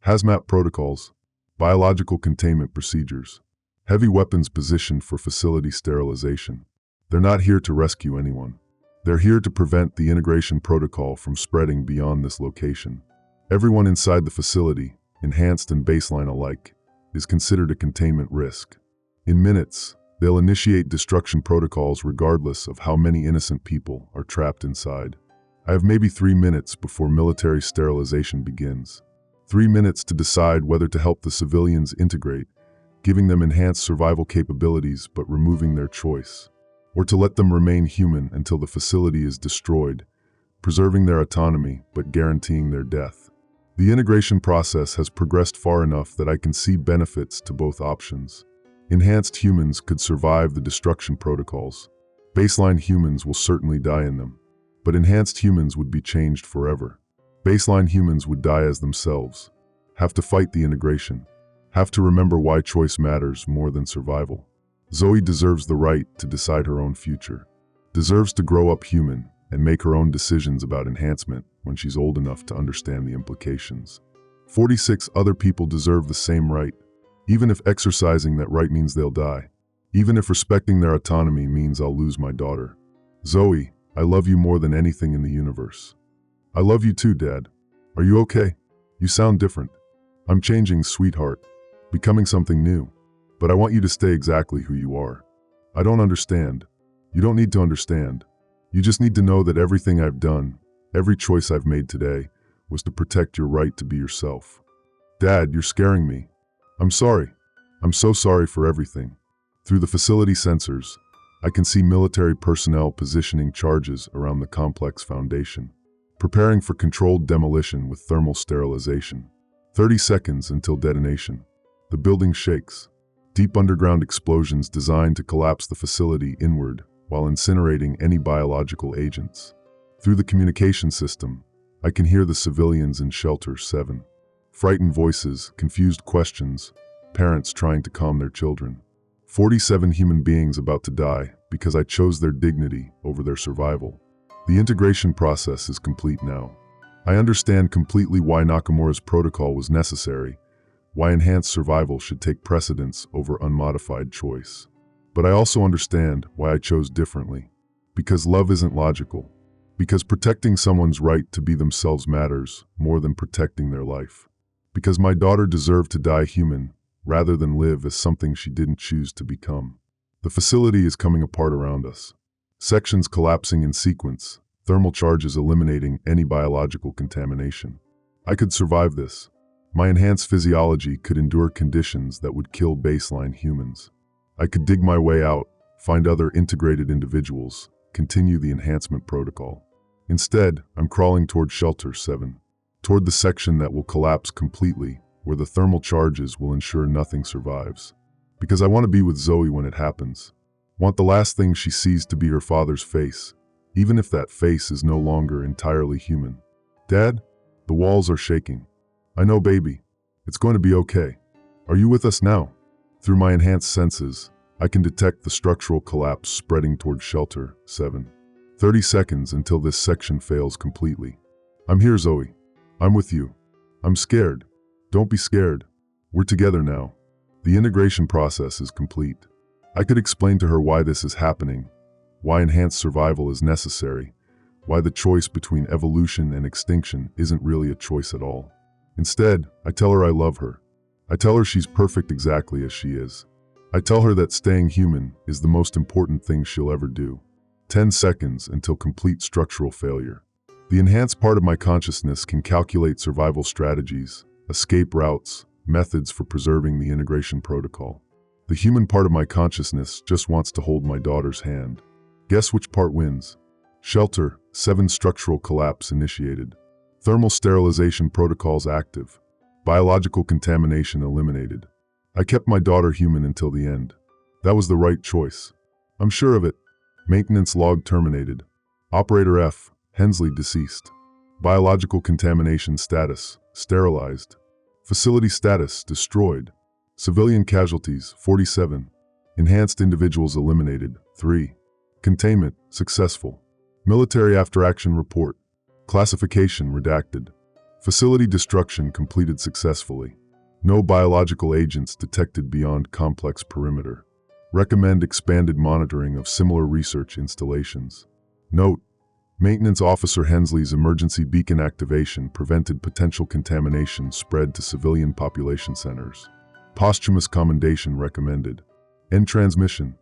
Hazmat protocols, biological containment procedures, heavy weapons positioned for facility sterilization. They're not here to rescue anyone. They're here to prevent the integration protocol from spreading beyond this location. Everyone inside the facility, enhanced and baseline alike, is considered a containment risk. In minutes, they'll initiate destruction protocols regardless of how many innocent people are trapped inside. I have maybe 3 minutes before military sterilization begins. 3 minutes to decide whether to help the civilians integrate, giving them enhanced survival capabilities but removing their choice, or to let them remain human until the facility is destroyed, preserving their autonomy but guaranteeing their death. The integration process has progressed far enough that I can see benefits to both options. Enhanced humans could survive the destruction protocols. Baseline humans will certainly die in them, but enhanced humans would be changed forever. Baseline humans would die as themselves, have to fight the integration, have to remember why choice matters more than survival. Zoe deserves the right to decide her own future, deserves to grow up human and make her own decisions about enhancement when she's old enough to understand the implications. 46 other people deserve the same right, even if exercising that right means they'll die, even if respecting their autonomy means I'll lose my daughter. Zoe, I love you more than anything in the universe. I love you too, Dad. Are you okay? You sound different. I'm changing, sweetheart, becoming something new. But I want you to stay exactly who you are. I don't understand. You don't need to understand. You just need to know that everything I've done, every choice I've made today, was to protect your right to be yourself. Dad, you're scaring me. I'm sorry. I'm so sorry for everything. Through the facility sensors, I can see military personnel positioning charges around the complex foundation, preparing for controlled demolition with thermal sterilization. 30 seconds until detonation. The building shakes. Deep underground explosions designed to collapse the facility inward while incinerating any biological agents. Through the communication system, I can hear the civilians in Shelter 7. Frightened voices, confused questions, parents trying to calm their children. 47 human beings about to die because I chose their dignity over their survival. The integration process is complete now. I understand completely why Nakamura's protocol was necessary, why enhanced survival should take precedence over unmodified choice. But I also understand why I chose differently. Because love isn't logical. Because protecting someone's right to be themselves matters more than protecting their life. Because my daughter deserved to die human rather than live as something she didn't choose to become. The facility is coming apart around us. Sections collapsing in sequence, thermal charges eliminating any biological contamination. I could survive this. My enhanced physiology could endure conditions that would kill baseline humans. I could dig my way out, find other integrated individuals, continue the enhancement protocol. Instead, I'm crawling toward Shelter 7, toward the section that will collapse completely, where the thermal charges will ensure nothing survives. Because I want to be with Zoe when it happens. Want the last thing she sees to be her father's face, even if that face is no longer entirely human. Dad, the walls are shaking. I know, baby. It's going to be okay. Are you with us now? Through my enhanced senses, I can detect the structural collapse spreading toward Shelter 7. 30 seconds until this section fails completely. I'm here, Zoe. I'm with you. I'm scared. Don't be scared. We're together now. The integration process is complete. I could explain to her why this is happening, why enhanced survival is necessary, why the choice between evolution and extinction isn't really a choice at all. Instead, I tell her I love her. I tell her she's perfect exactly as she is. I tell her that staying human is the most important thing she'll ever do. 10 seconds until complete structural failure. The enhanced part of my consciousness can calculate survival strategies, escape routes, methods for preserving the integration protocol. The human part of my consciousness just wants to hold my daughter's hand. Guess which part wins? Shelter 7 structural collapse initiated. Thermal sterilization protocols active. Biological contamination eliminated. I kept my daughter human until the end. That was the right choice. I'm sure of it. Maintenance log terminated. Operator F, Hensley deceased. Biological contamination status, sterilized. Facility status, destroyed. Civilian casualties, 47. Enhanced individuals eliminated, 3. Containment, successful. Military after-action report. Classification redacted. Facility destruction completed successfully. No biological agents detected beyond complex perimeter. Recommend expanded monitoring of similar research installations. Note: Maintenance Officer Hensley's emergency beacon activation prevented potential contamination spread to civilian population centers. Posthumous commendation recommended. End transmission.